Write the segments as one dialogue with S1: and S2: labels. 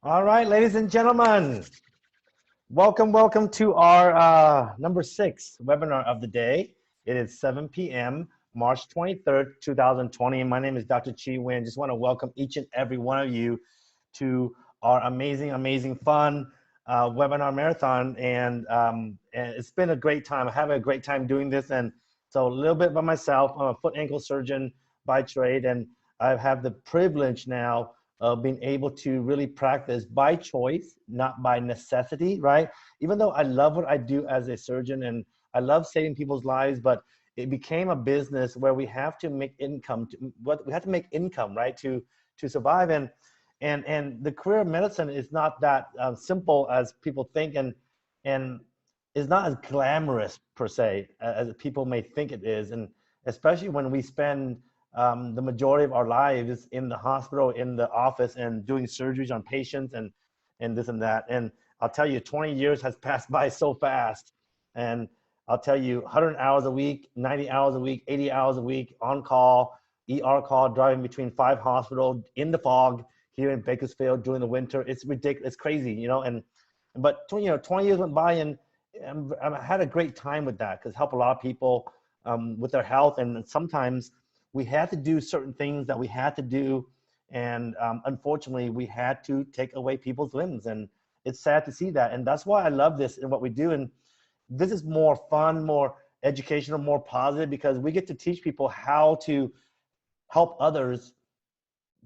S1: All right, ladies and gentlemen, welcome to our number 6 webinar of the day. It is 7 p.m., March 23rd, 2020. My name is Dr. Chi Nguyen. Just want to welcome each and every one of you to our amazing, fun webinar marathon. And it's been a great time. I have a great time doing this. And so a little bit about myself. I'm a foot ankle surgeon by trade, and I have the privilege now of being able to really practice by choice, not by necessity, right? Even though I love what I do as a surgeon and I love saving people's lives, but it became a business where we have to make income. We have to make income, right, to survive. And the career of medicine is not that simple as people think, and is not as glamorous per se as people may think it is, and especially when we spend the majority of our lives in the hospital, in the office, and doing surgeries on patients and this and that. And I'll tell you, 20 years has passed by so fast. And I'll tell you, 100 hours a week, 90 hours a week, 80 hours a week, on call, ER call, driving between 5 hospitals in the fog here in Bakersfield during the winter. It's ridiculous. It's crazy, but 20 years went by, and I had a great time with that because help a lot of people with their health. And sometimes we had to do certain things that we had to do, and unfortunately we had to take away people's limbs, and it's sad to see that. And that's why I love this and what we do. And this is more fun, more educational, more positive, because we get to teach people how to help others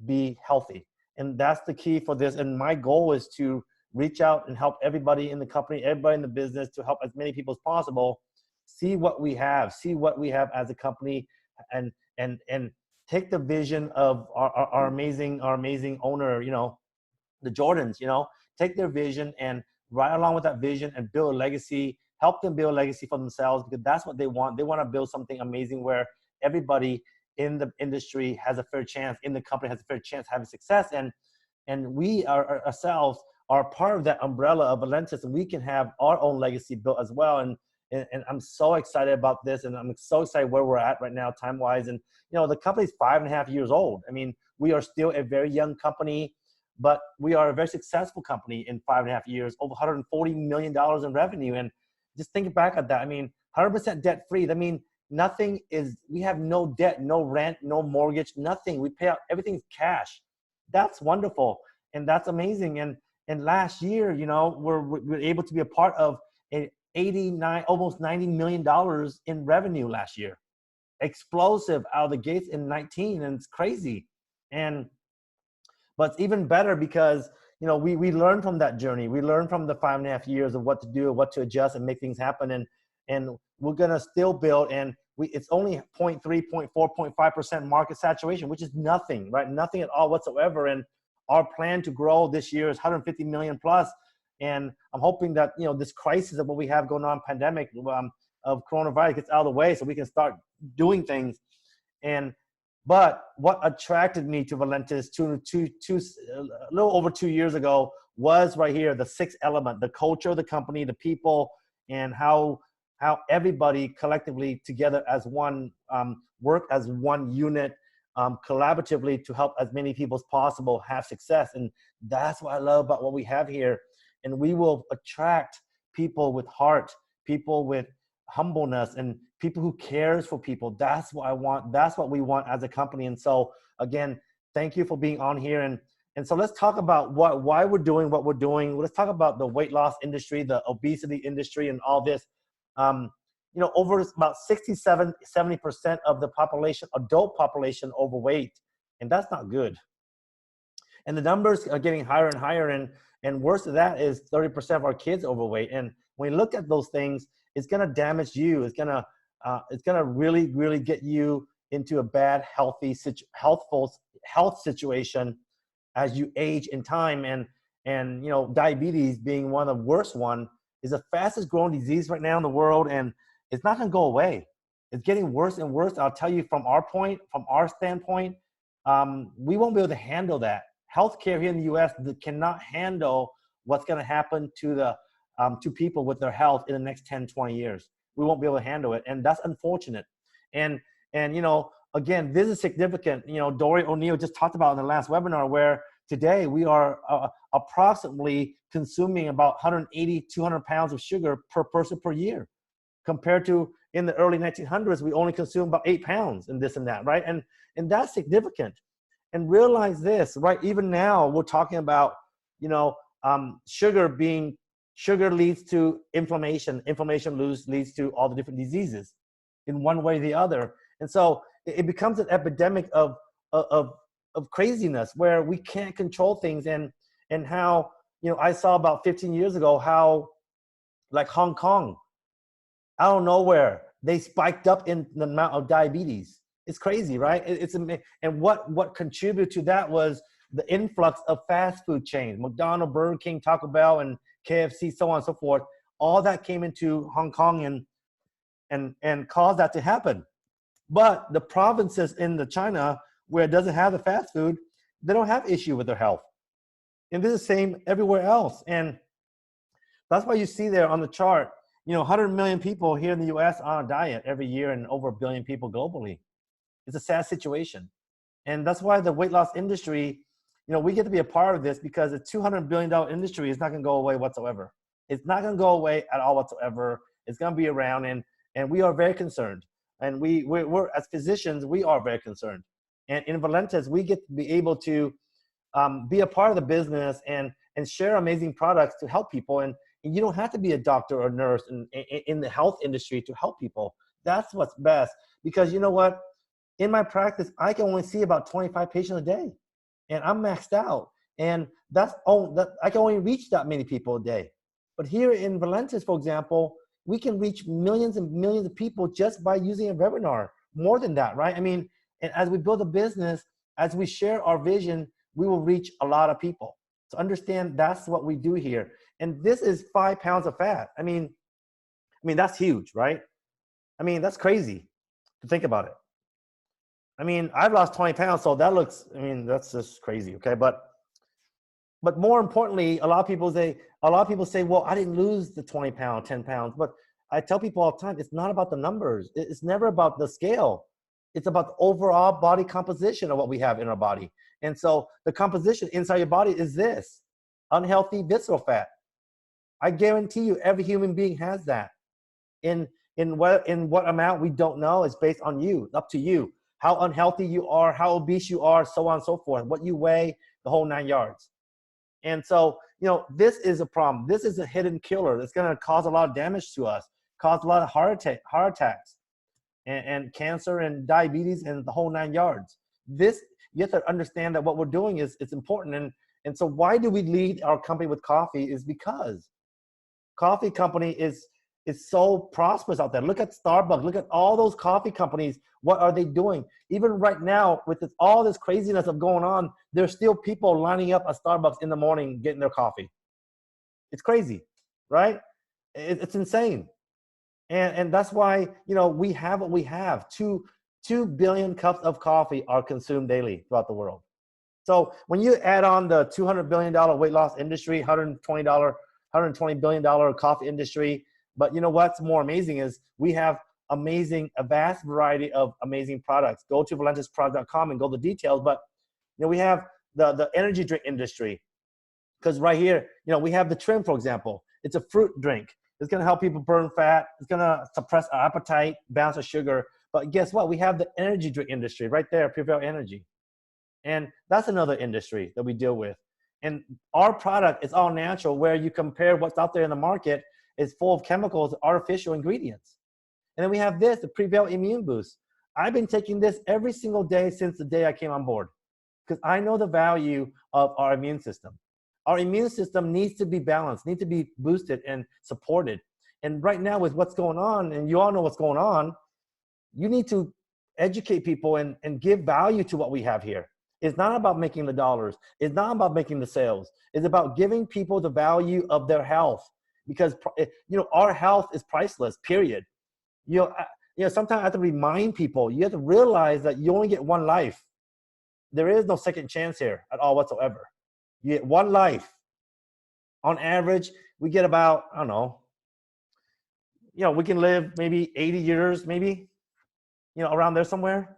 S1: be healthy. And that's the key for this. And my goal is to reach out and help everybody in the company, everybody in the business, to help as many people as possible see what we have, as a company, and take the vision of our amazing owner, the Jordans, take their vision and ride along with that vision and build a legacy, help them build a legacy for themselves, because that's what they want. They want to build something amazing where everybody in the industry has a fair chance, in the company has a fair chance having success. And we ourselves are part of that umbrella of Valentis, and we can have our own legacy built as well. And I'm so excited about this, and I'm so excited where we're at right now time-wise. And the company's 5.5 years old. I mean, we are still a very young company, but we are a very successful company in 5.5 years, over $140 million in revenue. And just think back at that. I mean, 100% debt-free. I mean, we have no debt, no rent, no mortgage, nothing. We pay out, everything's cash. That's wonderful. And that's amazing. And last year, we're able to be a part of an 89, almost $90 million in revenue last year. Explosive out of the gates in 19, and it's crazy. But it's even better because we learned from that journey. We learned from the 5.5 years of what to do, what to adjust, and make things happen. And we're gonna still build. And it's only 0.3, 0.4, 0.5% market saturation, which is nothing, right? Nothing at all whatsoever. And our plan to grow this year is 150 million plus. And I'm hoping that this crisis of what we have going on, pandemic of coronavirus, gets out of the way so we can start doing things. But what attracted me to Valentis a little over 2 years ago was right here, the sixth element: the culture of the company, the people, and how everybody collectively together as one, work as one unit, collaboratively to help as many people as possible have success. And that's what I love about what we have here. And we will attract people with heart, people with humbleness, and people who cares for people. That's what I want. That's what we want as a company. And so again, thank you for being on here. And so let's talk about why we're doing what we're doing. Let's talk about the weight loss industry, the obesity industry, and all this. Over about 70% of the population, adult population, overweight, and that's not good. And the numbers are getting higher and higher, and worse than that is 30% of our kids overweight. And when you look at those things, it's going to damage you. It's going to really get you into a bad health situation as you age in time. And diabetes, being one of the worst one, is the fastest growing disease right now in the world, and it's not going to go away. It's getting worse and worse. I'll tell you, from our standpoint, we won't be able to handle that. Healthcare here in the U.S. cannot handle what's going to happen to people with their health in the next 10, 20 years. We won't be able to handle it, and that's unfortunate. And again, this is significant. Dory O'Neill just talked about in the last webinar, where today we are approximately consuming about 180, 200 pounds of sugar per person per year, compared to in the early 1900s, we only consumed about 8 pounds and this and that, right? And that's significant. And realize this, right? Even now, we're talking about, you know, sugar leads to inflammation. Inflammation leads to all the different diseases in one way or the other. And so it becomes an epidemic of craziness where we can't control things. And how, you know, I saw about 15 years ago how, like Hong Kong, out of nowhere, they spiked up in the amount of diabetes. It's crazy, right? And what contributed to that was the influx of fast food chains, McDonald's, Burger King, Taco Bell, and KFC, so on and so forth. All that came into Hong Kong and caused that to happen. But the provinces in the China where it doesn't have the fast food, they don't have issue with their health. And this is the same everywhere else. And that's why you see there on the chart, you know, 100 million people here in the US on a diet every year and over 1 billion people globally. It's a sad situation. And that's why the weight loss industry, you know, we get to be a part of this because a $200 billion industry is not going to go away whatsoever. It's not going to go away at all whatsoever. It's going to be around, and we are very concerned. And we're as physicians, we are very concerned. And in Valentis, we get to be able to be a part of the business and share amazing products to help people. And you don't have to be a doctor or nurse in the health industry to help people. That's what's best. Because you know what? In my practice, I can only see about 25 patients a day. And I'm maxed out. And I can only reach that many people a day. But here in Valentis, for example, we can reach millions and millions of people just by using a webinar. More than that, right? I mean, and as we build a business, as we share our vision, we will reach a lot of people. So understand that's what we do here. And this is 5 pounds of fat. I mean, that's huge, right? I mean, that's crazy to think about it. I mean, I've lost 20 pounds, so that looks, I mean, that's just crazy, okay? But more importantly, a lot of people say, well, I didn't lose the 20 pounds, 10 pounds. But I tell people all the time, it's not about the numbers. It's never about the scale. It's about the overall body composition of what we have in our body. And so the composition inside your body is this: unhealthy visceral fat. I guarantee you every human being has that. In what amount, we don't know. It's based on you, up to you. How unhealthy you are, how obese you are, so on and so forth, what you weigh, the whole 9 yards. And so, you know, this is a problem. This is a hidden killer that's going to cause a lot of damage to us, cause a lot of heart attacks and cancer and diabetes and the whole 9 yards. This, you have to understand that what we're doing it's important. And so why do we lead our company with coffee is because coffee company is so prosperous out there. Look at Starbucks. Look at all those coffee companies. What are they doing? Even right now, with all this craziness of going on, there's still people lining up at Starbucks in the morning getting their coffee. It's crazy, right? It's insane. And that's why, you know, we have what we have. 2 billion cups of coffee are consumed daily throughout the world. So when you add on the $200 billion weight loss industry, $120 billion coffee industry, but you know what's more amazing is we have a vast variety of amazing products. Go to valentisproduct.com and go to the details. But you know, we have the energy drink industry, because right here, you know, we have the Trim, for example. It's a fruit drink. It's going to help people burn fat. It's going to suppress our appetite, balance our sugar. But guess what? We have the energy drink industry right there, Prevail Energy. And that's another industry that we deal with. And our product is all natural, where you compare what's out there in the market is full of chemicals, artificial ingredients. And then we have this, the Prevail Immune Boost. I've been taking this every single day since the day I came on board, because I know the value of our immune system. Our immune system needs to be balanced, needs to be boosted and supported. And right now with what's going on, and you all know what's going on, you need to educate people and give value to what we have here. It's not about making the dollars. It's not about making the sales. It's about giving people the value of their health, because you know, our health is priceless, period. You know, sometimes I have to remind people, you have to realize that you only get one life. There is no second chance here at all whatsoever. You get one life. On average, we get about, I don't know, you know, we can live maybe 80 years, maybe, you know, around there somewhere.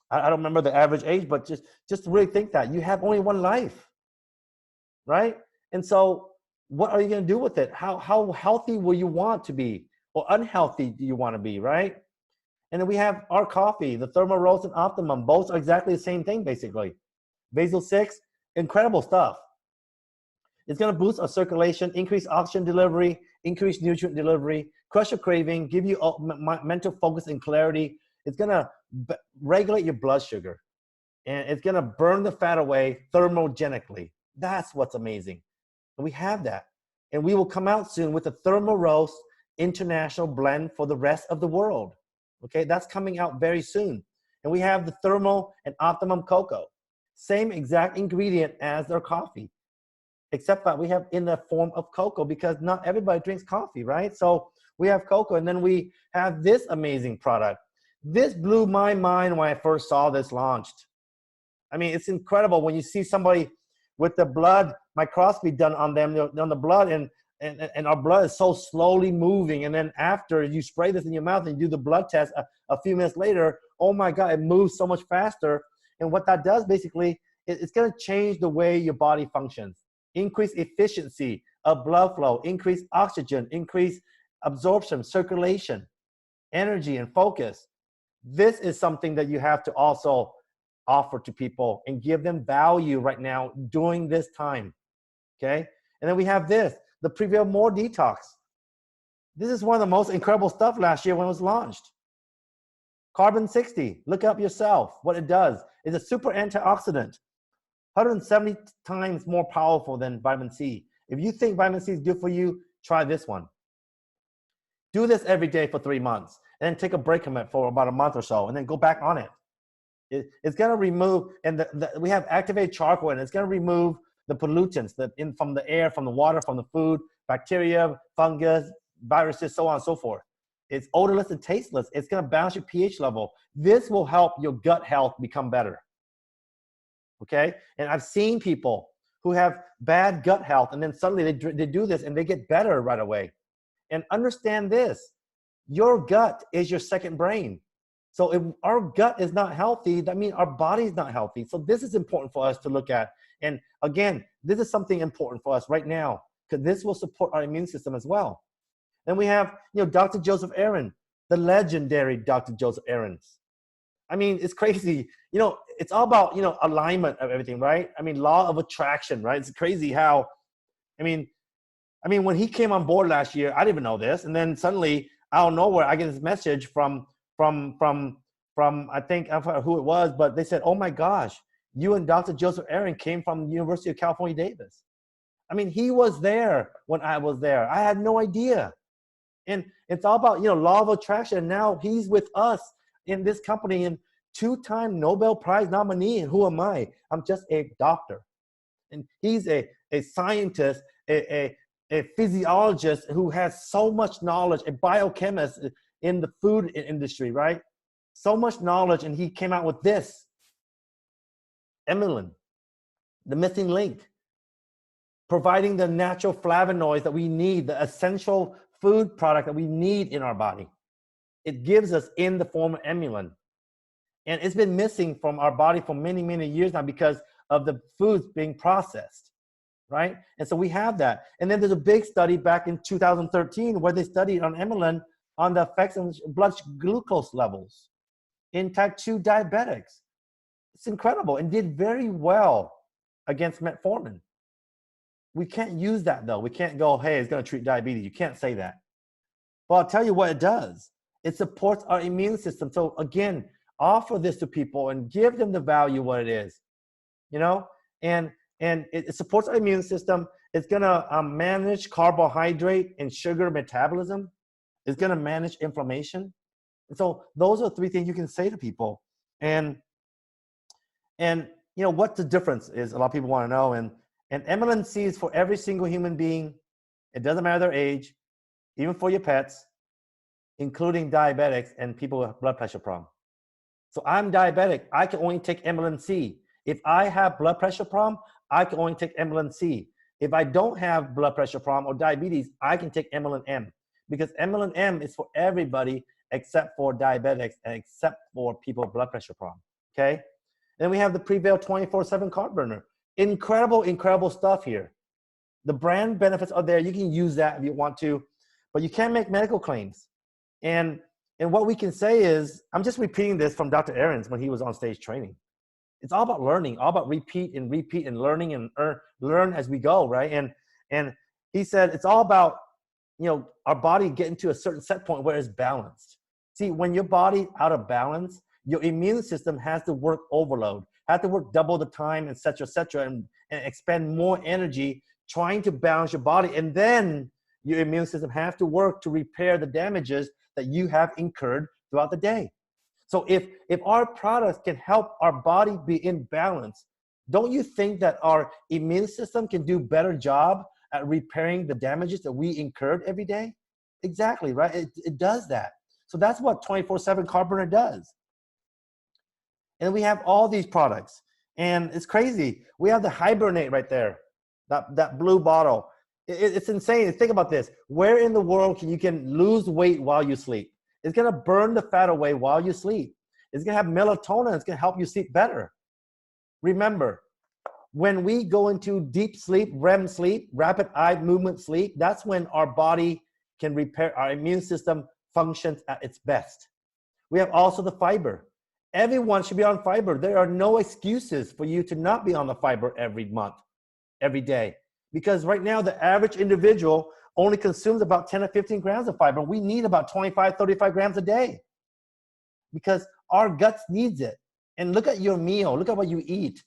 S1: I don't remember the average age, but just really think that you have only one life. right? And so what are you going to do with it? How healthy will you want to be, or unhealthy do you want to be, right? And then we have our coffee, the Thermo Roast and Optimum. Both are exactly the same thing, basically. Basil 6, incredible stuff. It's going to boost our circulation, increase oxygen delivery, increase nutrient delivery, crush your craving, give you mental focus and clarity. It's going to regulate your blood sugar, and it's going to burn the fat away thermogenically. That's what's amazing. And we have that. And we will come out soon with the Thermo Roast International Blend for the rest of the world. Okay, that's coming out very soon. And we have the Thermo and Optimum Cocoa. Same exact ingredient as their coffee, except that we have in the form of cocoa, because not everybody drinks coffee, right? So we have cocoa, and then we have this amazing product. This blew my mind when I first saw this launched. I mean, it's incredible when you see somebody with the blood microscopy done on them, on the blood, and our blood is so slowly moving. And then after you spray this in your mouth and you do the blood test a few minutes later, oh my God, it moves so much faster. And what that does basically, it's going to change the way your body functions. Increase efficiency of blood flow, increase oxygen, increase absorption, circulation, energy, and focus. This is something that you have to also offer to people and give them value right now during this time, okay? And then we have this, the Prevail More Detox. This is one of the most incredible stuff last year when it was launched. Carbon 60, look up yourself what it does. It's a super antioxidant, 170 times more powerful than vitamin C. If you think vitamin C is good for you, try this one. Do this every day for 3 months, and then take a break from it for about a month or so, and then go back on it. It's going to remove, and we have activated charcoal, and it's going to remove the pollutants from the air, from the water, from the food, bacteria, fungus, viruses, so on and so forth. It's odorless and tasteless. It's going to balance your pH level. This will help your gut health become better. Okay? And I've seen people who have bad gut health, and then suddenly they do this and they get better right away. And understand this, your gut is your second brain. So if our gut is not healthy, that means our body is not healthy. So this is important for us to look at. And again, this is something important for us right now, because this will support our immune system as well. Then we have, Dr. Joseph Aaron, the legendary Dr. Joseph Aaron. I mean, it's crazy. It's all about, alignment of everything, right? I mean, law of attraction, right? It's crazy how, I mean, when he came on board last year, I didn't even know this. And then suddenly, out of nowhere, I get this message from I think, I forgot who it was, but they said, oh my gosh, you and Dr. Joseph Aaron came from the University of California, Davis. I mean, he was there when I was there. I had no idea. And it's all about, law of attraction. And now he's with us in this company, and 2-time Nobel Prize nominee. And who am I? I'm just a doctor. And he's a scientist, a physiologist who has so much knowledge, a biochemist in the food industry, right? So much knowledge, and he came out with this. Emulin, the missing link, providing the natural flavonoids that we need, the essential food product that we need in our body. It gives us in the form of emulin. And it's been missing from our body for many, many years now because of the foods being processed, right? And so we have that. And then there's a big study back in 2013 where they studied on emulin on the effects on blood glucose levels in type 2 diabetics. It's incredible, and did very well against metformin. We can't use that though. We can't go, hey, it's going to treat diabetes. You can't say that. But I'll tell you what it does. It supports our immune system. So again, offer this to people and give them the value what it is, and it supports our immune system. It's going to manage carbohydrate and sugar metabolism. It's going to manage inflammation. And so those are 3 things you can say to people. And what the difference is, a lot of people want to know. And Emulin C is for every single human being. It doesn't matter their age, even for your pets, including diabetics and people with blood pressure problem. So I'm diabetic. I can only take Emulin C. If I have blood pressure problem, I can only take Emulin C. If I don't have blood pressure problem or diabetes, I can take Emulin M, because Emulin M is for everybody except for diabetics and except for people with blood pressure problem. Okay. Then we have the Prevail 24/7 carb burner. Incredible, incredible stuff here. The brand benefits are there. You can use that if you want to, but you can't make medical claims. And what we can say is, I'm just repeating this from Dr. Ahrens when he was on stage training. It's all about learning, all about repeat and learning and learn as we go, right? And he said it's all about, you know, our body getting to a certain set point where it's balanced. See, when your body out of balance, your immune system has to work overload, has to work double the time, et cetera, and expend more energy trying to balance your body. And then your immune system has to work to repair the damages that you have incurred throughout the day. So if our products can help our body be in balance, don't you think that our immune system can do a better job at repairing the damages that we incurred every day? Exactly, right? It does that. So that's what 24/7 Carburner does. And we have all these products. And it's crazy. We have the Hibernate right there, that blue bottle. It's insane. Think about this. Where in the world you can lose weight while you sleep? It's going to burn the fat away while you sleep. It's going to have melatonin. It's going to help you sleep better. Remember, when we go into deep sleep, REM sleep, rapid eye movement sleep, that's when our body can repair, our immune system functions at its best. We have also the fiber. Everyone should be on fiber. There are no excuses for you to not be on the fiber every month, every day. Because right now, the average individual only consumes about 10 or 15 grams of fiber. We need about 25, 35 grams a day because our guts needs it. And look at your meal. Look at what you eat.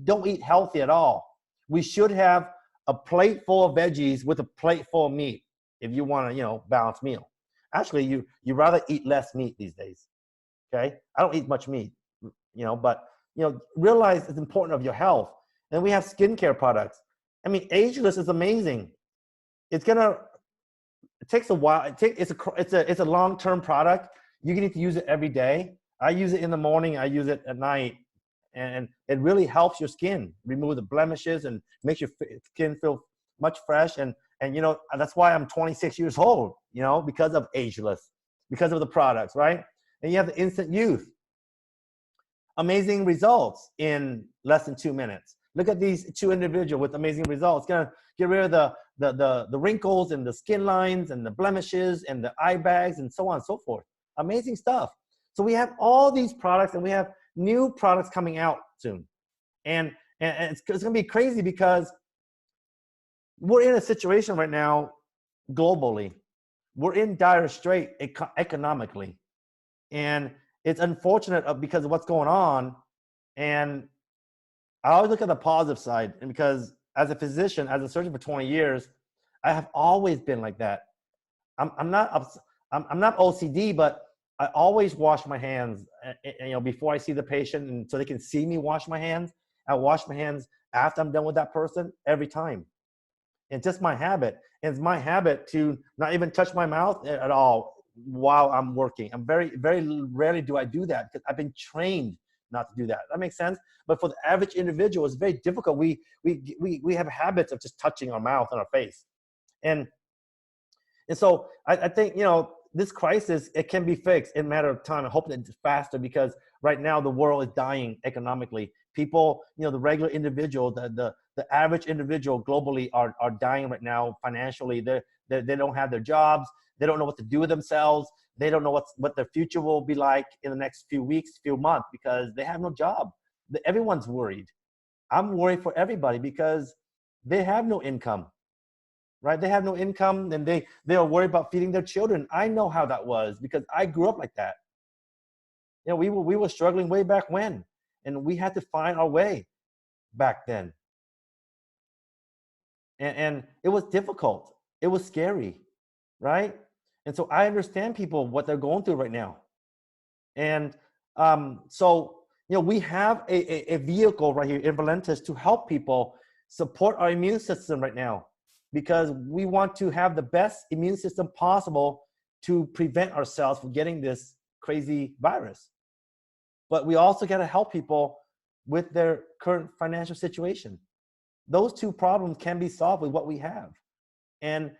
S1: Don't eat healthy at all. We should have a plate full of veggies with a plate full of meat if you want a, balanced meal. Actually, you rather eat less meat these days. Okay? I don't eat much meat, but realize it's important of your health. And we have skincare products. I mean, Ageless is amazing. It takes a while. It's a long-term product. You need to use it every day. I use it in the morning. I use it at night, and it really helps your skin remove the blemishes and makes your skin feel much fresh. And that's why I'm 26 years old. Because of Ageless, because of the products, right? And you have the Instant Youth. Amazing results in less than 2 minutes. Look at these two individuals with amazing results. Gonna get rid of the wrinkles and the skin lines and the blemishes and the eye bags and so on and so forth. Amazing stuff. So we have all these products, and we have new products coming out soon. And it's gonna be crazy because we're in a situation right now globally. We're in dire strait economically. And it's unfortunate because of what's going on. And I always look at the positive side, and because as a physician, as a surgeon for 20 years, I have always been like that. I'm not OCD, but I always wash my hands, before I see the patient, and so they can see me wash my hands. I wash my hands after I'm done with that person every time. It's just my habit. And it's my habit to not even touch my mouth at all while I'm working. I'm very, very rarely do I do that because I've been trained not to do that. That makes sense. But for the average individual, it's very difficult. We have habits of just touching our mouth and our face. And so I think, this crisis, it can be fixed in a matter of time. I hope that it's faster because right now the world is dying economically. People, the regular individual, the average individual globally are dying right now financially. They don't have their jobs. They don't know what to do with themselves. They don't know what their future will be like in the next few weeks, few months, because they have no job. Everyone's worried. I'm worried for everybody because they have no income, right? They have no income, and they are worried about feeding their children. I know how that was because I grew up like that. We were struggling way back when, and we had to find our way back then. And it was difficult. It was scary, right? And so I understand people, what they're going through right now. And so, we have a vehicle right here in Valentis to help people support our immune system right now, because we want to have the best immune system possible to prevent ourselves from getting this crazy virus. But we also got to help people with their current financial situation. Those two problems can be solved with what we have. And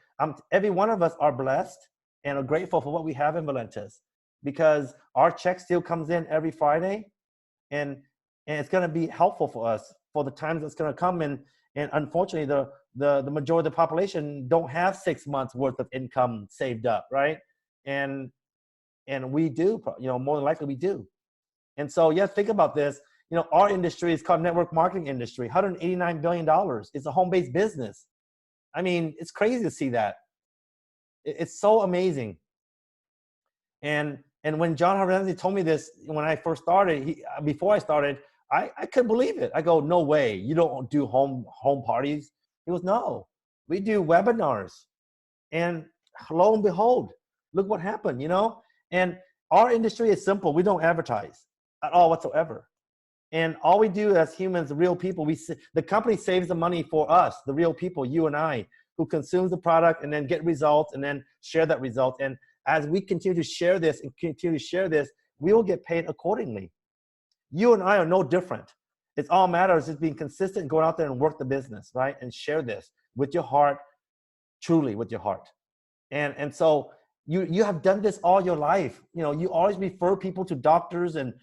S1: every one of us are blessed and are grateful for what we have in Valentis, because our check still comes in every Friday, and it's going to be helpful for us for the times that's going to come. And unfortunately, the majority of the population don't have 6 months worth of income saved up, right? And we do, more than likely we do. And so, yeah, think about this. Our industry is called network marketing industry, $189 billion. It's a home-based business. I mean, it's crazy to see that. It's so amazing. And when John Ramsey told me this, when I first started, before I started, I couldn't believe it. I go, no way, you don't do home parties. He goes, no, we do webinars. And lo and behold, look what happened, And our industry is simple. We don't advertise at all whatsoever. And all we do as humans, real people, the company saves the money for us, the real people, you and I, who consumes the product and then get results and then share that result. And as we continue to share this, we will get paid accordingly. You and I are no different. It's all matters is being consistent, going out there and work the business, right? And share this with your heart, truly with your heart. And so you have done this all your life. You always refer people to doctors and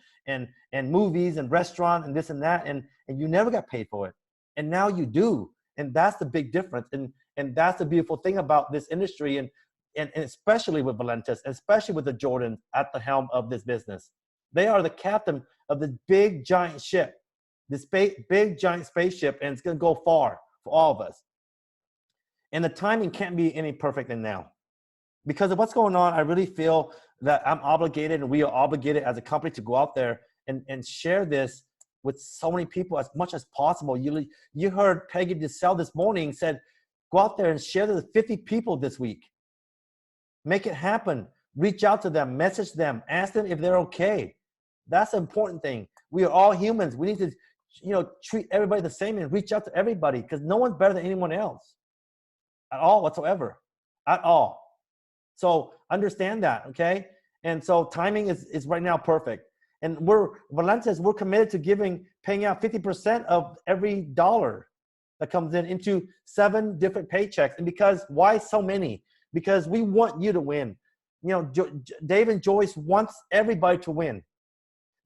S1: movies and restaurants and this and that, and you never got paid for it. And now you do. And that's the big difference. And that's the beautiful thing about this industry, and especially with Valentis, especially with the Jordans at the helm of this business. They are the captain of this big giant ship, this big giant spaceship, and it's going to go far for all of us. And the timing can't be any perfect than now. Because of what's going on, I really feel that I'm obligated, and we are obligated as a company to go out there and share this with so many people as much as possible. You heard Peggy DeSalle this morning said, go out there and share this with 50 people this week. Make it happen. Reach out to them, message them, ask them if they're okay. That's the important thing. We are all humans. We need to, treat everybody the same and reach out to everybody, because no one's better than anyone else at all whatsoever, at all. So understand that, okay? And so timing is right now perfect. And Valentis, we're committed to paying out 50% of every dollar that comes into 7 different paychecks. And why so many? Because we want you to win. Dave and Joyce wants everybody to win.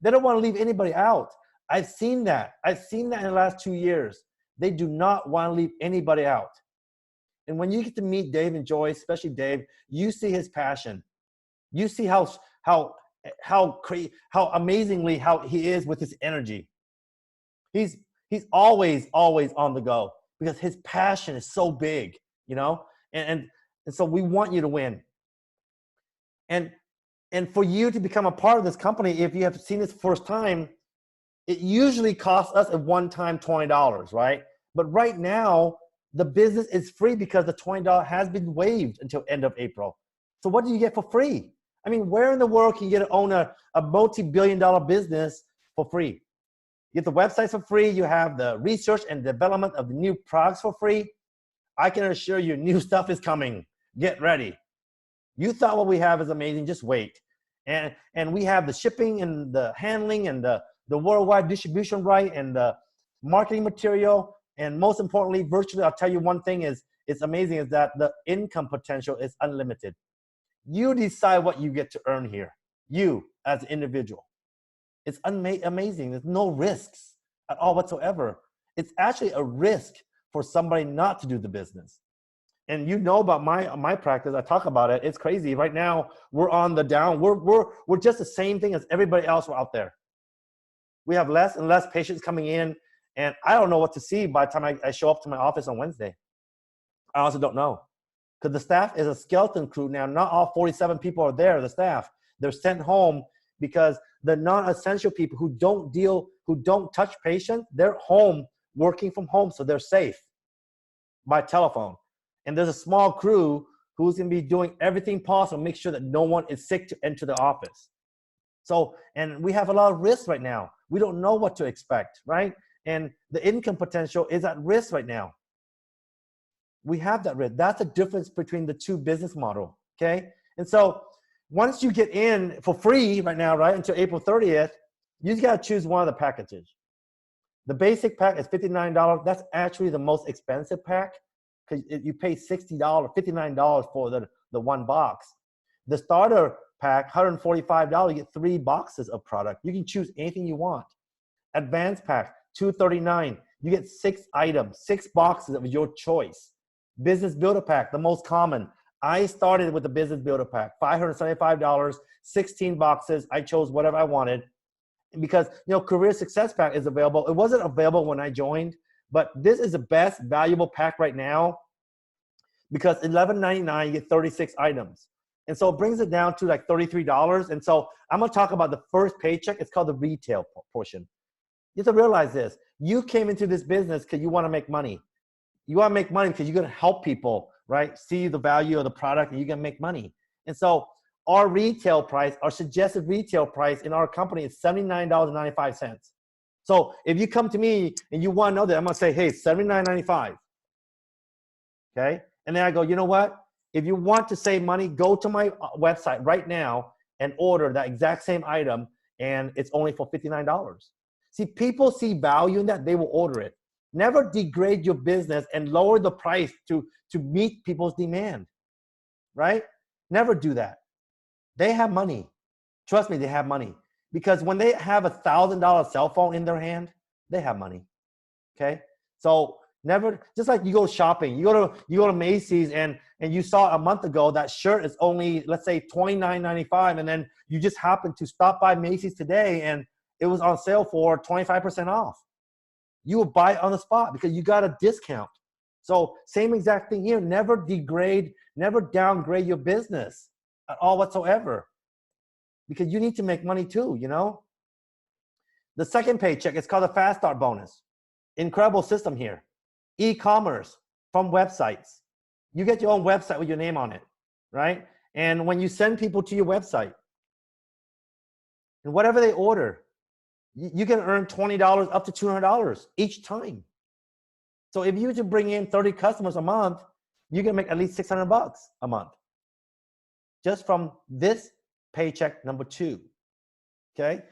S1: They don't want to leave anybody out. I've seen that. In the last 2 years. They do not want to leave anybody out. And when you get to meet Dave and Joyce, especially Dave, you see his passion. You see how amazingly how he is with his energy. He's always on the go because his passion is so big, and so we want you to win. And for you to become a part of this company, if you have seen this first time, it usually costs us a one-time $20, right? But right now, the business is free because the $20 has been waived until end of April. So what do you get for free? I mean, where in the world can you get to own a multi-billion-dollar business for free? You get the websites for free. You have the research and development of the new products for free. I can assure you, new stuff is coming. Get ready. You thought what we have is amazing. Just wait. And we have the shipping and the handling and the worldwide distribution right and the marketing material. And most importantly, virtually, I'll tell you one thing it's amazing is that the income potential is unlimited. You decide what you get to earn here. You as an individual. It's amazing. There's no risks at all whatsoever. It's actually a risk for somebody not to do the business. And about my practice. I talk about it. It's crazy. Right now, we're on the down. We're just the same thing as everybody else out there. We have less and less patients coming in. And I don't know what to see by the time I show up to my office on Wednesday. I also don't know. Because the staff is a skeleton crew now. Not all 47 people are there, the staff. They're sent home because the non-essential people who don't touch patients, they're home, working from home, so they're safe by telephone. And there's a small crew who's going to be doing everything possible to make sure that no one is sick to enter the office. So, and we have a lot of risks right now. We don't know what to expect, right? And the income potential is at risk right now. We have that risk. That's the difference between the two business model, okay? And so once you get in for free right now, right, until April 30th, you just got to choose one of the packages. The basic pack is $59. That's actually the most expensive pack because you pay $60, $59 for the one box. The starter pack, $145, you get 3 boxes of product. You can choose anything you want. Advanced pack, $239. You get 6 items, 6 boxes of your choice. Business Builder Pack, the most common. I started with the Business Builder Pack, $575, 16 boxes. I chose whatever I wanted because, you know, Career Success Pack is available. It wasn't available when I joined, but this is the best valuable pack right now because $11.99, you get 36 items. And so it brings it down to like $33. And so I'm gonna talk about the first paycheck. It's called the retail portion. You have to realize this. You came into this business because you wanna make money. You wanna make money because you're gonna help people, right? See the value of the product and you're gonna make money. And so our retail price, our suggested retail price in our company is $79.95. So if you come to me and you wanna know that, I'm gonna say, hey, $79.95, okay? And then I go, you know what? If you want to save money, go to my website right now and order that exact same item, and it's only for $59. See, people see value in that, they will order it. Never degrade your business and lower the price to meet people's demand, right? Never do that. They have money. Trust me, they have money. Because when they have a $1,000 cell phone in their hand, they have money, okay? So never, just like you go shopping, you go to Macy's and you saw a month ago that shirt is only, let's say, $29.95, and then you just happen to stop by Macy's today and it was on sale for 25% off. You will buy it on the spot because you got a discount. So same exact thing here. Never degrade, never downgrade your business at all whatsoever, because you need to make money too, you know? The second paycheck is called a Fast Start bonus. Incredible system here. E-commerce from websites. You get your own website with your name on it, right? And when you send people to your website, and whatever they order, you can earn $20 up to $200 each time. So if you were to bring in 30 customers a month, you can make at least $600 a month just from this paycheck number 2, okay?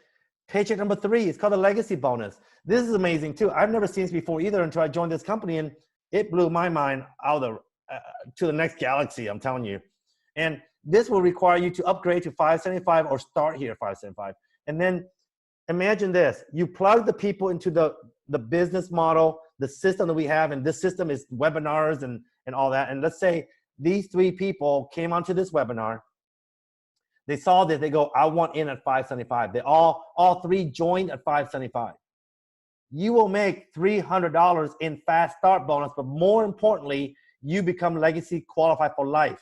S1: Paycheck number 3 is called a legacy bonus. This is amazing too. I've never seen this before either until I joined this company, and it blew my mind out of to the next galaxy, I'm telling you. And this will require you to upgrade to 575 or start here at 575. And then imagine this. You plug the people into the business model, the system that we have, and this system is webinars and all that. And let's say these 3 people came onto this webinar. They saw this, they go, I want in at 575. They all 3 joined at 575. You will make $300 in Fast Start bonus, but more importantly, you become legacy qualified for life.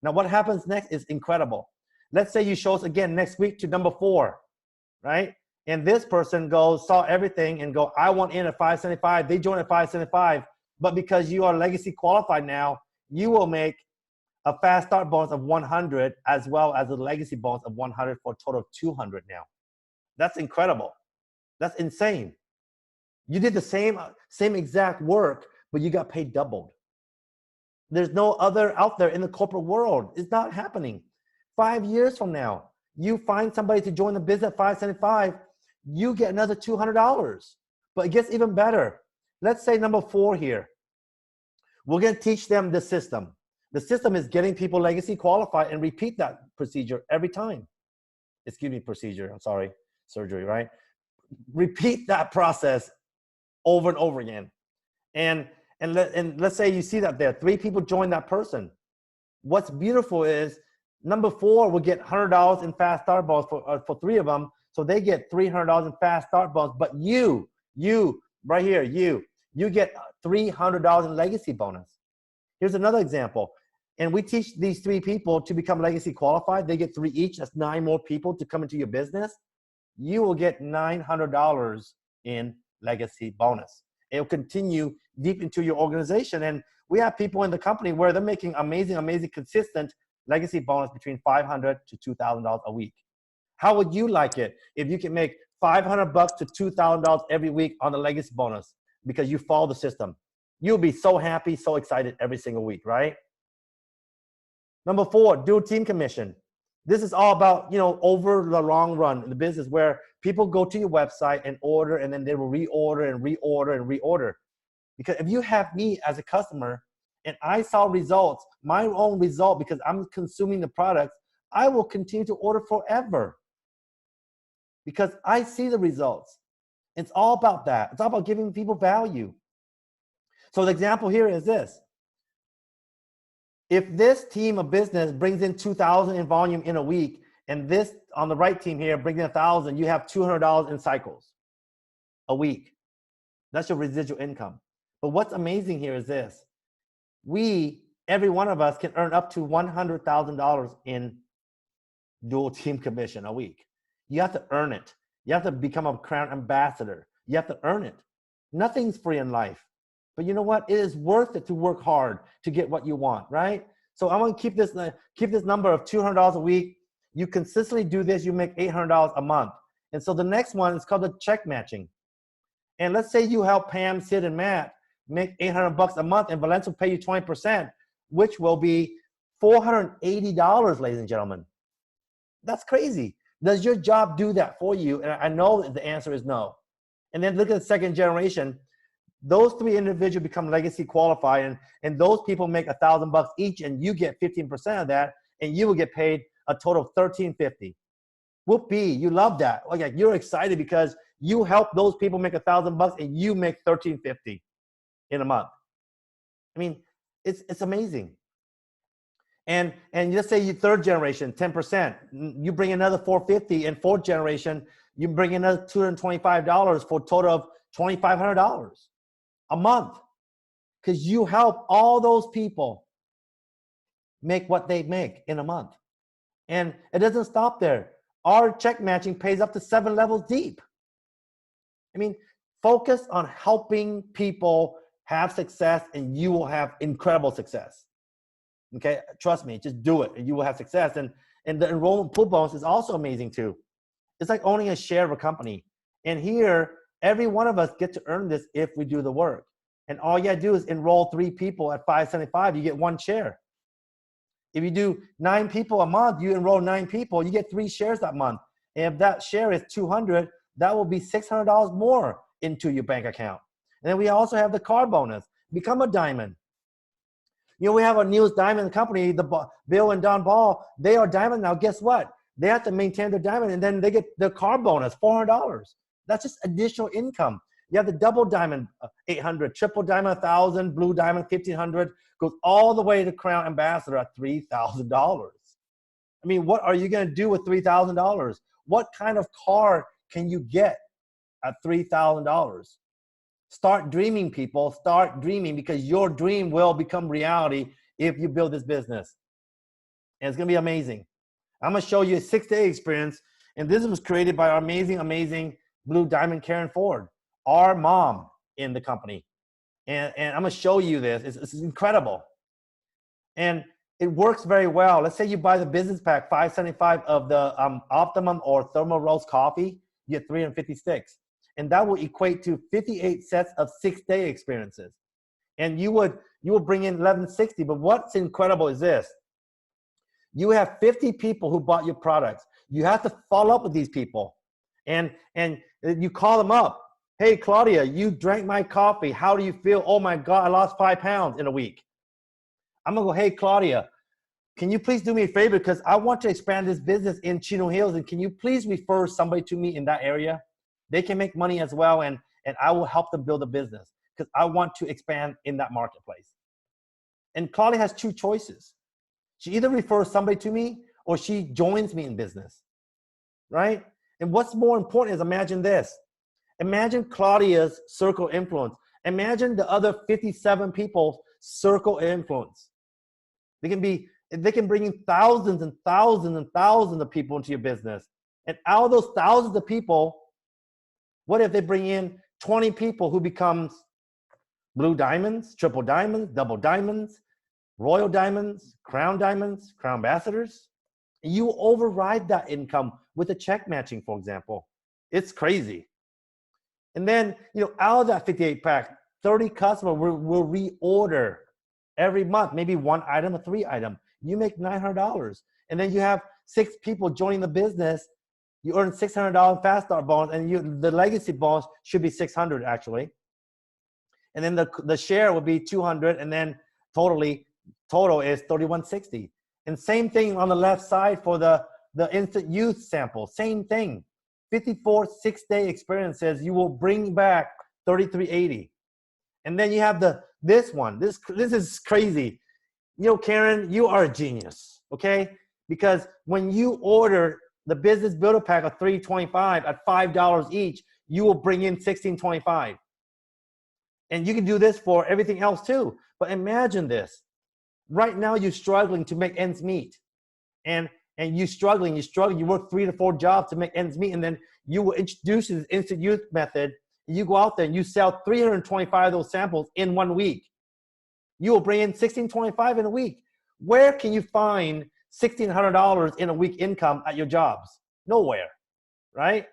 S1: Now what happens next is incredible. Let's say you show us again next week to number 4, right? And this person goes, saw everything and go, I want in at 575. They join at 575, but because you are legacy qualified now, you will make a Fast Start bonus of 100 as well as a legacy bonus of 100 for a total of 200 now. That's incredible. That's insane. You did the same exact work, but you got paid doubled. There's no other out there in the corporate world. It's not happening. 5 years from now, you find somebody to join the business at 575, you get another $200. But it gets even better. Let's say number 4 here. We're going to teach them the system. The system is getting people legacy qualified and repeat that procedure every time. Excuse me, procedure, I'm sorry, surgery, right? Repeat that process over and over again. And let's say you see that there, 3 people join that person. What's beautiful is number 4 will get $100 in Fast Start bonus for 3 of them. So they get $300 in Fast Start bonus, but you right here, you get $300 in legacy bonus. Here's another example. And we teach these 3 people to become legacy qualified. They get 3 each. That's 9 more people to come into your business. You will get $900 in legacy bonus. It will continue deep into your organization. And we have people in the company where they're making amazing, consistent legacy bonus between $500 to $2,000 a week. How would you like it if you can make $500 to $2,000 every week on the legacy bonus because you follow the system? You'll be so happy, so excited every single week, right? Number 4, dual team commission. This is all about, you know, over the long run in the business where people go to your website and order, and then they will reorder and reorder and reorder. Because if you have me as a customer and I saw results, my own result, because I'm consuming the products, I will continue to order forever because I see the results. It's all about that. It's all about giving people value. So the example here is this. If this team of business brings in 2,000 in volume in a week, and this on the right team here brings in 1,000, you have $200 in cycles a week. That's your residual income. But what's amazing here is this. Every one of us can earn up to $100,000 in dual team commission a week. You have to earn it. You have to become a Crown ambassador. You have to earn it. Nothing's free in life. But you know what? It is worth it to work hard to get what you want, right? So I want to keep this number of $200 a week. You consistently do this, you make $800 a month. And so the next one is called the check matching. And let's say you help Pam, Sid, and Matt make $800 a month, and Valencia will pay you 20%, which will be $480, ladies and gentlemen. That's crazy. Does your job do that for you? And I know that the answer is no. And then look at the second generation. Those three individuals become legacy qualified, and those people make $1,000 each, and you get 15% of that, and you will get paid a total of $1,350. Whoopee, you love that. Like you're excited because you help those people make $1,000 and you make $1,350 in a month. I mean, it's amazing. And let's say you third generation, 10%. You bring another $450, and fourth generation, you bring another $225 for a total of $2,500 a month, because you help all those people make what they make in a month. And it doesn't stop there. Our check matching pays up to 7 levels deep. I mean, focus on helping people have success, and you will have incredible success. Okay, trust me, just do it and you will have success. And the enrollment pool bonus is also amazing too. It's like owning a share of a company. And here, every one of us get to earn this if we do the work. And all you gotta do is enroll 3 people at $575, you get 1 share. If you do 9 people a month, you enroll 9 people, you get 3 shares that month. And if that share is $200, that will be $600 more into your bank account. And then we also have the car bonus. Become a diamond. You know, we have our newest diamond company, Bill and Don Ball. They are diamond now. Guess what? They have to maintain their diamond, and then they get the car bonus, $400. That's just additional income. You have the double diamond, 800, triple diamond, 1,000, blue diamond, 1,500, goes all the way to Crown Ambassador at $3,000. I mean, what are you going to do with $3,000? What kind of car can you get at $3,000? Start dreaming, people. Start dreaming, because your dream will become reality if you build this business. And it's going to be amazing. I'm going to show you a 6-day experience. And this was created by our amazing, amazing Blue Diamond Karen Ford, our mom in the company. And I'm going to show you this. It's incredible. And it works very well. Let's say you buy the business pack, $575 of the Optimum or Thermal Roast coffee, you get 350 sticks. And that will equate to 58 sets of 6-day experiences. And you will bring in 1160. But what's incredible is this. You have 50 people who bought your products. You have to follow up with these people. And you call them up. Hey, Claudia, you drank my coffee. How do you feel? Oh my God, I lost 5 pounds in a week. I'm gonna go, hey, Claudia, can you please do me a favor? Because I want to expand this business in Chino Hills. And can you please refer somebody to me in that area? They can make money as well, and I will help them build a business, because I want to expand in that marketplace. And Claudia has 2 choices. She either refers somebody to me, or she joins me in business, right? And what's more important is, imagine this. Imagine Claudia's circle of influence. Imagine the other 57 people's circle of influence. They can bring in thousands and thousands and thousands of people into your business. And out of those thousands of people, what if they bring in 20 people who becomes blue diamonds, triple diamonds, double diamonds, royal diamonds, crown ambassadors? You override that income with a check matching, for example. It's crazy. And then, out of that 58 pack, 30 customers will reorder every month, maybe 1 item or 3 items. You make $900. And then you have 6 people joining the business. You earn $600 fast start bonus, and the legacy bonus should be $600 actually. And then the share will be $200, and then total is $3160. And same thing on the left side for the instant youth sample, same thing. 54 6-day experiences, you will bring back 3380. And then you have this one. This is crazy. You know, Karen, you are a genius, okay? Because when you order the business builder pack of 325 at $5 each, you will bring in 1625. And you can do this for everything else too. But imagine this. Right now you're struggling to make ends meet. And you're struggling, you work 3 to 4 jobs to make ends meet, and then you will introduce this instant youth method. And you go out there and you sell 325 of those samples in 1 week. You will bring in 1625 in a week. Where can you find $1,600 in a week income at your jobs? Nowhere, right?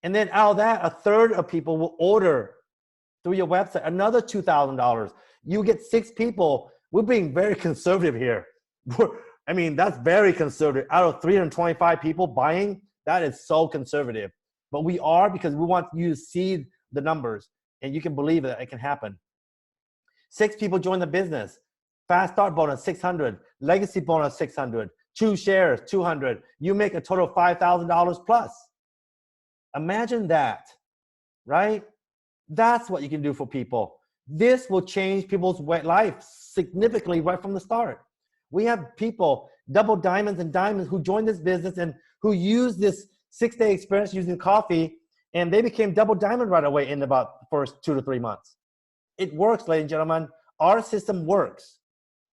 S1: And then out of that, a third of people will order through your website another $2,000. You get 6 people. We're being very conservative here. I mean, that's very conservative. Out of 325 people buying, that is so conservative. But we are, because we want you to see the numbers, and you can believe that it can happen. 6 people join the business. Fast start bonus, 600. Legacy bonus, 600. 2 shares, 200. You make a total of $5,000 plus. Imagine that, right? That's what you can do for people. This will change people's life significantly right from the start. We have people, double diamonds and diamonds, who joined this business and who used this 6-day experience using coffee, and they became double diamond right away in about the first 2 to 3 months. It works, ladies and gentlemen. Our system works.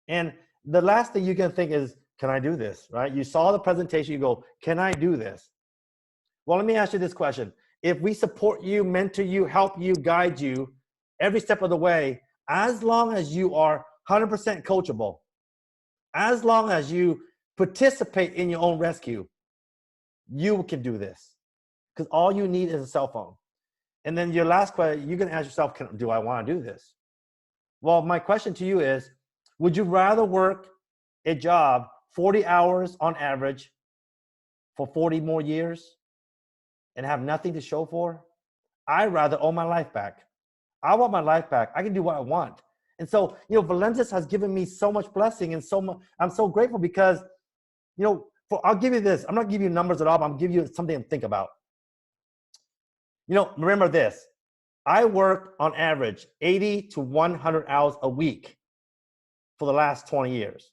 S1: And the last thing you can think is, can I do this, right? You saw the presentation, you go, can I do this? Well, let me ask you this question. If we support you, mentor you, help you, guide you every step of the way, as long as you are 100% coachable, as long as you participate in your own rescue, you can do this. Because all you need is a cell phone. And then your last question, you can ask yourself, do I want to do this? Well, my question to you is, would you rather work a job 40 hours on average for 40 more years and have nothing to show for? I'd rather own my life back. I want my life back. I can do what I want. And so, you know, Valentis has given me so much blessing, and so much, I'm so grateful because, you know, I'll give you this. I'm not giving you numbers at all, but I'm giving you something to think about. You know, remember this. I work on average 80 to 100 hours a week for the last 20 years.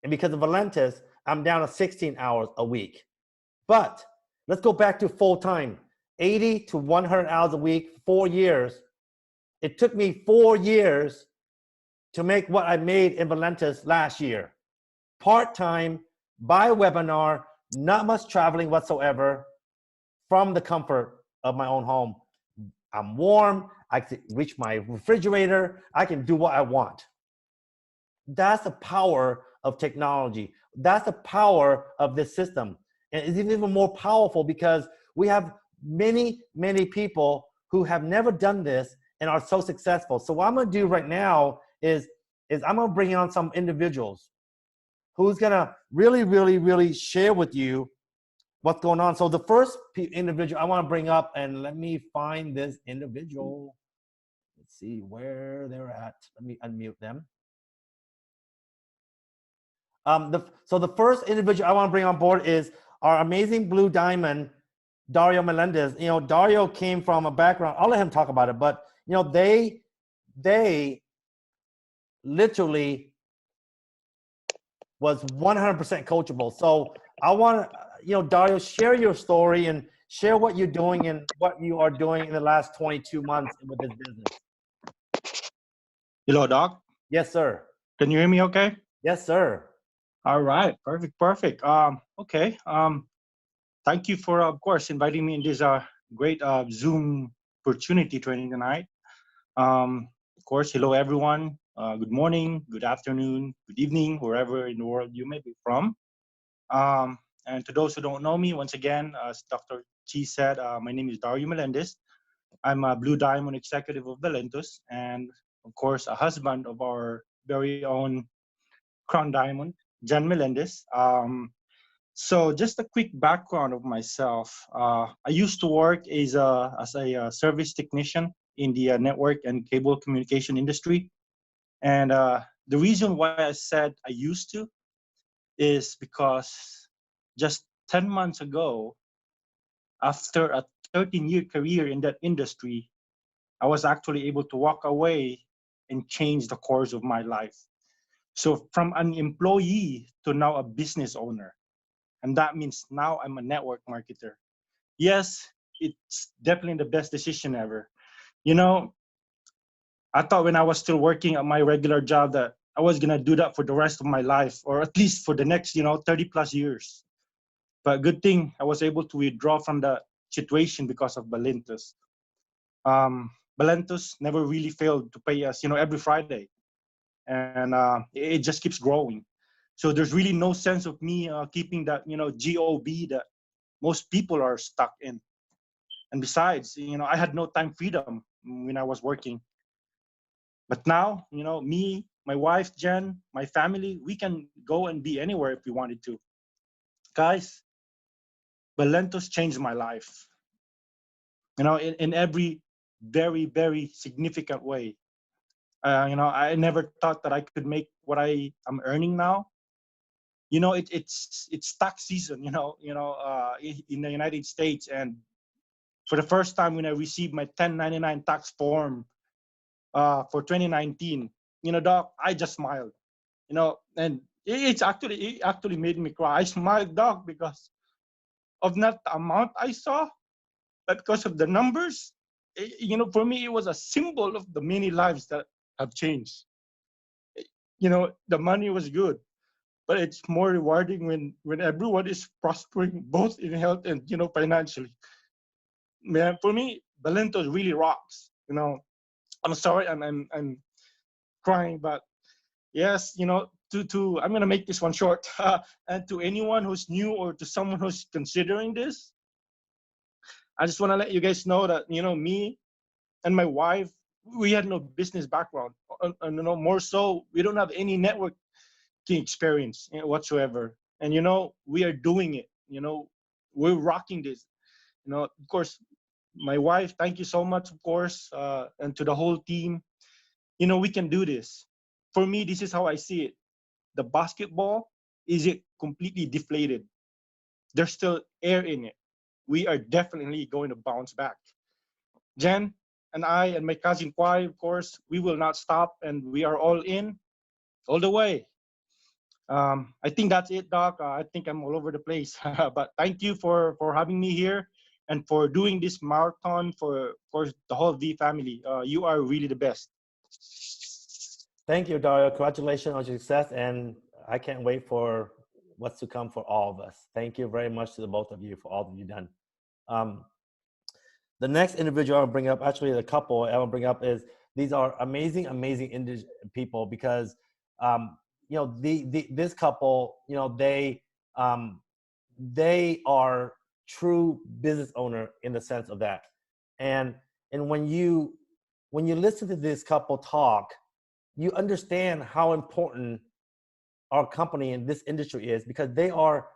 S1: And because of Valentis, I'm down to 16 hours a week. But let's go back to full time. 80 to 100 hours a week, 4 years. It took me 4 years to make what I made in Valentis last year. Part-time, by webinar, not much traveling whatsoever, from the comfort of my own home. I'm warm, I can reach my refrigerator, I can do what I want. That's the power of technology. That's the power of this system. And it's even more powerful because we have many, many people who have never done this and are so successful. So what I'm gonna do right now is I'm gonna bring on some individuals who's gonna really share with you what's going on. So the first individual I wanna bring up, and let me find this individual. Let's see where they're at. Let me unmute them. So the first individual I want to bring on board is our amazing blue diamond, Dario Melendez. You know, Dario came from a background, I'll let him talk about it, but you know, they literally was 100% coachable. So I want to, you know, Dario, share your story and share what you're doing and what you are doing in the last 22 months with this business.
S2: Hello, Doc.
S1: Yes, sir.
S2: Can you hear me okay?
S1: Yes, sir.
S2: All right, perfect. Okay. Thank you for, of course, inviting me in this great Zoom opportunity training tonight. Of course, hello everyone. Good morning, good afternoon, good evening, wherever in the world you may be from. And to those who don't know me, once again, as Dr. Chi said, my name is Dario Melendez. I'm a Blue Diamond executive of Valentis, and of course, a husband of our very own Crown Diamond, Jen Melendez. So just a quick background of myself. I used to work as a service technician in the network and cable communication industry. And the reason why I said I used to is because just 10 months ago, after a 13-year career in that industry, I was actually able to walk away and change the course of my life. So from an employee to now a business owner. And that means now I'm a network marketer. Yes, it's definitely the best decision ever. You know, I thought when I was still working at my regular job that I was gonna do that for the rest of my life, or at least for the next, 30 plus years. But good thing I was able to withdraw from the situation because of Balintus. Balintus never really failed to pay us, every Friday, and it just keeps growing. So there's really no sense of me keeping that, GOB that most people are stuck in. And besides, I had no time freedom when I was working. But now, me, my wife, Jen, my family, we can go and be anywhere if we wanted to. Guys, Balentos changed my life, in every very, very significant way. I never thought that I could make what I am earning now. It's tax season, in the United States. And for the first time when I received my 1099 tax form for 2019, Doc, I just smiled, and it actually made me cry. I smiled, Doc, because of not the amount I saw, but because of the numbers. For me, it was a symbol of the many lives that have changed. The money was good, but it's more rewarding when everyone is prospering, both in health and financially. Man, for me, Balentos really rocks. I'm sorry, I'm crying, but yes, to I'm gonna make this one short. And to anyone who's new or to someone who's considering this, I just want to let you guys know that me and my wife, we had no business background, and more so, we don't have any networking experience whatsoever. And we are doing it. We're rocking this. Of course, my wife, thank you so much, of course, and to the whole team. We can do this. For me, this is how I see it. The basketball is it completely deflated. There's still air in it. We are definitely going to bounce back. Jen and I and my cousin Kwai, of course, we will not stop, and we are all in, all the way. I think that's it, Doc. I think I'm all over the place, but thank you for having me here and for doing this marathon for, of course, the whole V family. You are really the best.
S1: Thank you, Dario. Congratulations on your success, and I can't wait for what's to come for all of us. Thank you very much to the both of you for all that you've done. The next individual I'll bring up, actually the couple I'll bring up, is these are amazing, amazing people because this couple, they are true business owner in the sense of that. And when you listen to this couple talk, you understand how important our company in this industry is because they are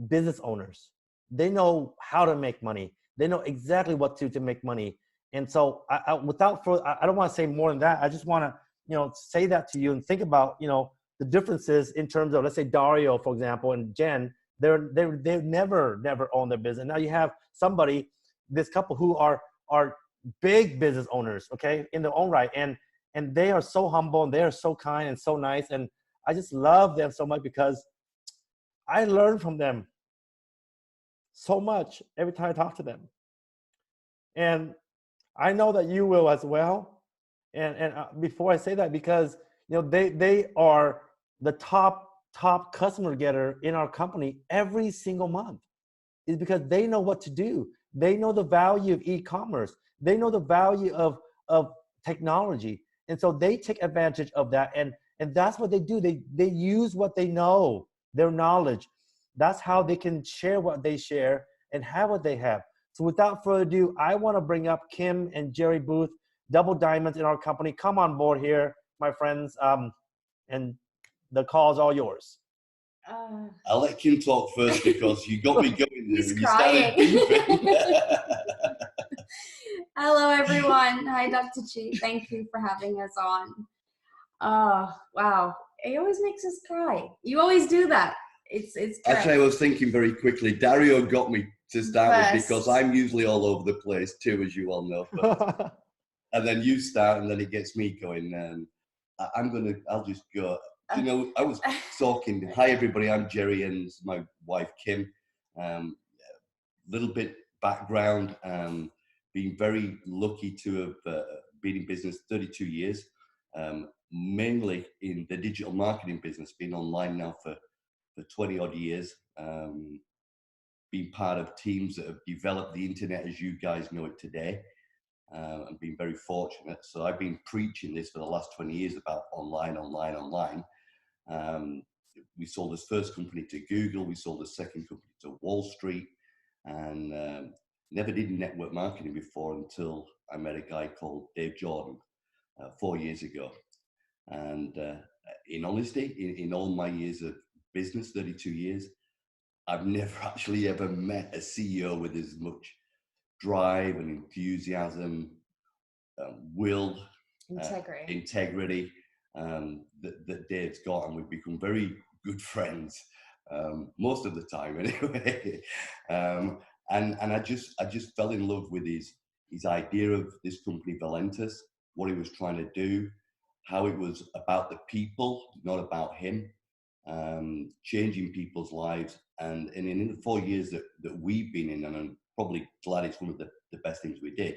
S1: business owners. They know how to make money. They know exactly what to make money. And so without further, I don't want to say more than that. I just want to, say that to you and think about, the differences in terms of, let's say Dario, for example, and Jen, they've never owned their business. Now you have somebody, this couple who are big business owners, okay, in their own right. And they are so humble and they are so kind and so nice. And I just love them so much because I learn from them so much every time I talk to them. And I know that you will as well. And before I say that, because they are the top customer getter in our company every single month, is because they know what to do. They know the value of e-commerce. They know the value of technology. And so they take advantage of that. And that's what they do. They use what they know, their knowledge. That's how they can share what they share and have what they have. So without further ado, I want to bring up Kim and Jerry Booth, double diamonds in our company. Come on board here, my friends. And the call is all yours.
S3: I'll let Kim talk first because you got me going there.
S4: He's
S3: You
S4: crying.
S3: started beeping.
S4: Hello, everyone. Hi, Dr. Chi. Thank you for having us on. Oh, wow. It always makes us cry. You always do that. It's great.
S3: Actually, I was thinking very quickly, Dario got me to start with, because
S4: First.
S3: I'm usually all over the place too, as you all know. But, and then you start, and then it gets me going. I'll just go. You know, I was talking. Hi, everybody. I'm Jerry, and my wife Kim. Little bit background. Being very lucky to have been in business 32 years, mainly in the digital marketing business. Been online now for 20 odd years. Been part of teams that have developed the internet as you guys know it today. And been very fortunate. So I've been preaching this for the last 20 years about online. We sold this first company to Google. We sold the second company to Wall Street, and never did network marketing before until I met a guy called Dave Jordan 4 years ago. And in honesty, in all my years of business, 32 years, I've never actually ever met a CEO with as much drive and enthusiasm, will, integrity that Dave's got, and we've become very good friends most of the time anyway. And I just fell in love with his idea of this company Valentus, what he was trying to do, how it was about the people, not about him, changing people's lives. And in the 4 years that we've been in, and I'm probably glad it's one of the best things we did,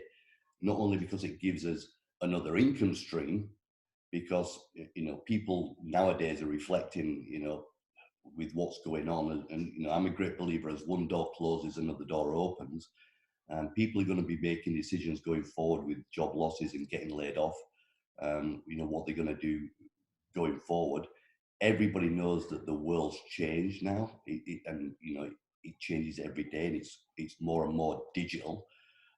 S3: not only because it gives us another income stream, because, you know, people nowadays are reflecting, you know, with what's going on. And you know, I'm a great believer, as one door closes, another door opens. And people are going to be making decisions going forward with job losses and getting laid off. You know, what they're going to do going forward. Everybody knows that the world's changed now, and you know, it changes every day, and it's more and more digital.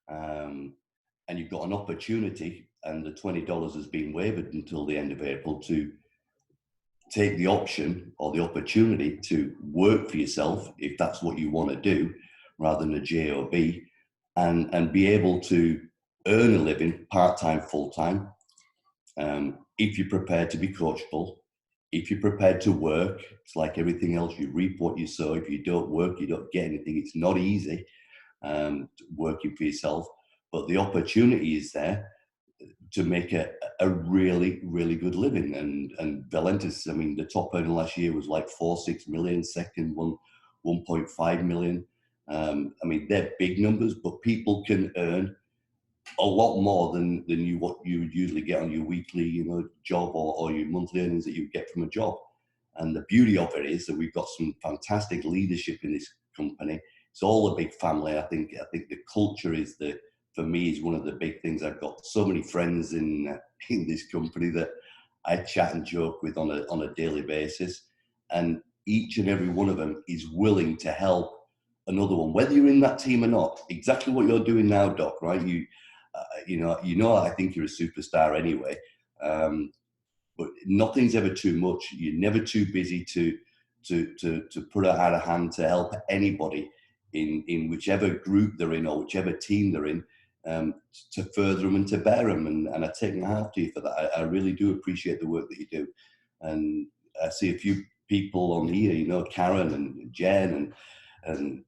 S3: And you've got an opportunity, and the $20 has been waived until the end of April, to take the option or the opportunity to work for yourself, if that's what you want to do, rather than a job, and be able to earn a living part-time, full-time, if you're prepared to be coachable. If you're prepared to work, it's like everything else, you reap what you sow. If you don't work, you don't get anything. It's not easy working for yourself, but the opportunity is there to make a really, really good living. And Valentus, I mean, the top earner last year was like 4.6 million, second one 1.5 million. I mean, they're big numbers, but people can earn a lot more than what you would usually get on your weekly, you know, job or your monthly earnings that you get from a job. And the beauty of it is that we've got some fantastic leadership in this company. It's all a big family. I think the culture is for me, is one of the big things. I've got so many friends in this company that I chat and joke with on a daily basis, and each and every one of them is willing to help another one, whether you're in that team or not. Exactly what you're doing now, Doc. Right? You know, I think you're a superstar anyway. But nothing's ever too much. You're never too busy to put out a hand to help anybody in whichever group they're in or whichever team they're in, to further them and to bear them. And I take my hat to you for that. I really do appreciate the work that you do. And I see a few people on here, you know, Karen and Jen and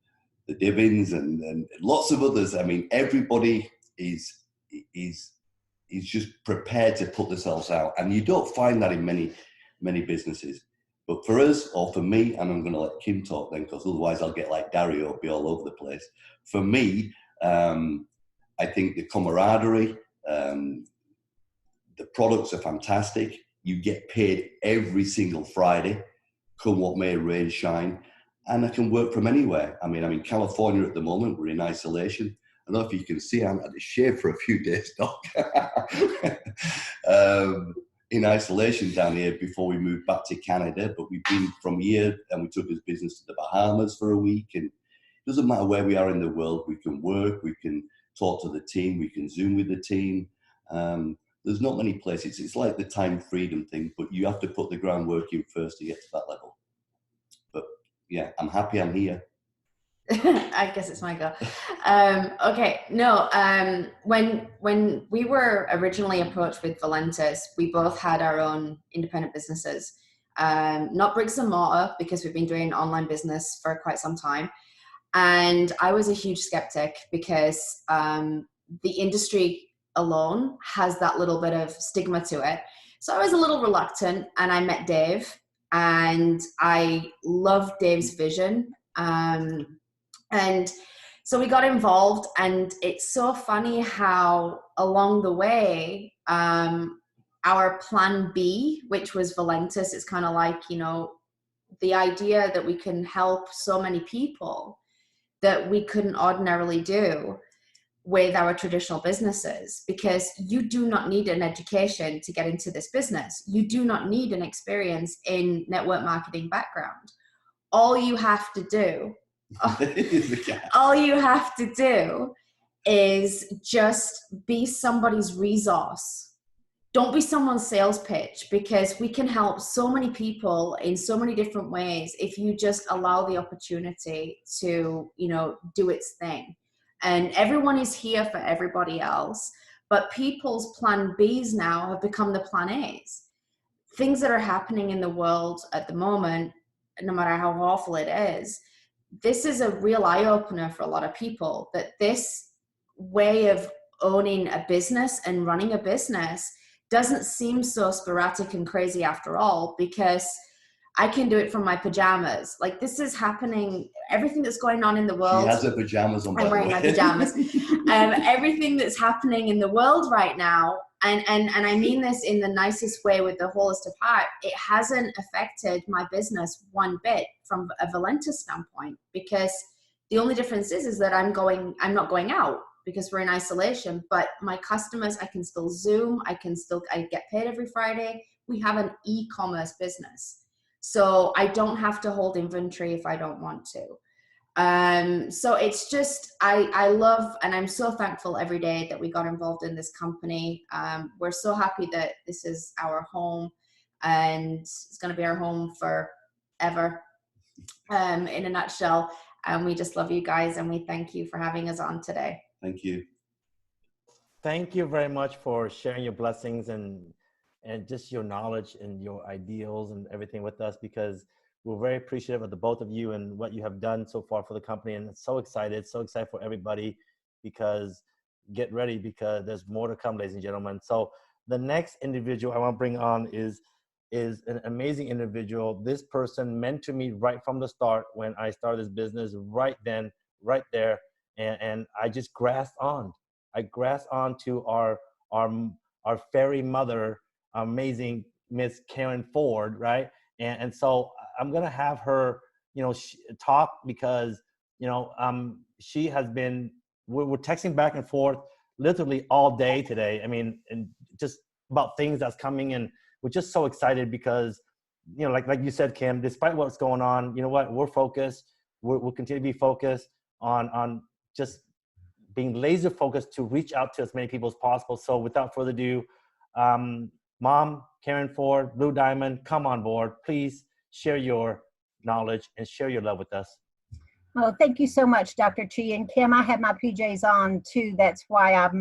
S3: the Divins and lots of others. I mean, everybody is just prepared to put themselves out, and you don't find that in many businesses. But for us, or for me, and I'm going to let Kim talk then, because otherwise I'll get like Dario, be all over the place. For me, I think the camaraderie, the products are fantastic. You get paid every single Friday, come what may, rain, shine, and I can work from anywhere. I mean, I'm in California at the moment. We're in isolation. I don't know if you can see, I had to shave for a few days, Doc. In isolation down here before we moved back to Canada, but we've been from here, and we took his business to the Bahamas for a week. And it doesn't matter where we are in the world, we can work, we can talk to the team, we can Zoom with the team. There's not many places. It's like the time freedom thing, but you have to put the groundwork in first to get to that level. But yeah, I'm happy I'm here.
S4: I guess it's my go. Okay, no. When we were originally approached with Valentus, we both had our own independent businesses, not bricks and mortar, because we've been doing online business for quite some time. And I was a huge skeptic because the industry alone has that little bit of stigma to it. So I was a little reluctant, and I met Dave, and I loved Dave's vision. And so we got involved, and it's so funny how along the way, our plan B, which was Valentis, it's kind of like, you know, the idea that we can help so many people that we couldn't ordinarily do with our traditional businesses, because you do not need an education to get into this business. You do not need an experience in network marketing background. All you have to do, all you have to do is just be somebody's resource. Don't be someone's sales pitch, because we can help so many people in so many different ways if you just allow the opportunity to, you know, do its thing. And everyone is here for everybody else, but people's plan Bs now have become the plan As. Things that are happening in the world at the moment, no matter how awful it is, this is a real eye-opener for a lot of people, that this way of owning a business and running a business doesn't seem so sporadic and crazy after all, because I can do it from my pajamas. Like, this is happening, everything that's going on in the world.
S3: She has her pajamas on.
S4: I'm wearing my pajamas. Everything that's happening in the world right now, and I mean this in the nicest way with the wholest of heart, it hasn't affected my business one bit from a Valentis standpoint, because the only difference is that I'm not going out because we're in isolation, but my customers, I can still Zoom, I get paid every Friday. We have an e-commerce business. So I don't have to hold inventory if I don't want to. So it's just, I love, and I'm so thankful every day that we got involved in this company. We're so happy that this is our home, and it's going to be our home forever, in a nutshell. And we just love you guys, and we thank you for having us on today.
S3: Thank you.
S1: Thank you very much for sharing your blessings and just your knowledge and your ideals and everything with us, because we're very appreciative of the both of you and what you have done so far for the company. And so excited for everybody, because get ready, because there's more to come, ladies and gentlemen. So the next individual I want to bring on is an amazing individual. This person mentored me right from the start when I started this business, right then, right there. And I just grasped on. I grasped on to our fairy mother, amazing Miss Karen Ford, right? And so I'm gonna have her, you know, talk, because, you know, she has been. We're texting back and forth literally all day today. I mean, and just about things that's coming, and we're just so excited because, you know, like you said, Kim, despite what's going on, you know what? We're focused. We'll continue to be focused on just being laser focused to reach out to as many people as possible. So without further ado, Mom, Karen Ford, Blue Diamond, come on board. Please share your knowledge and share your love with us.
S5: Well, thank you so much, Dr. Chi. And Kim, I have my PJs on too. That's why I've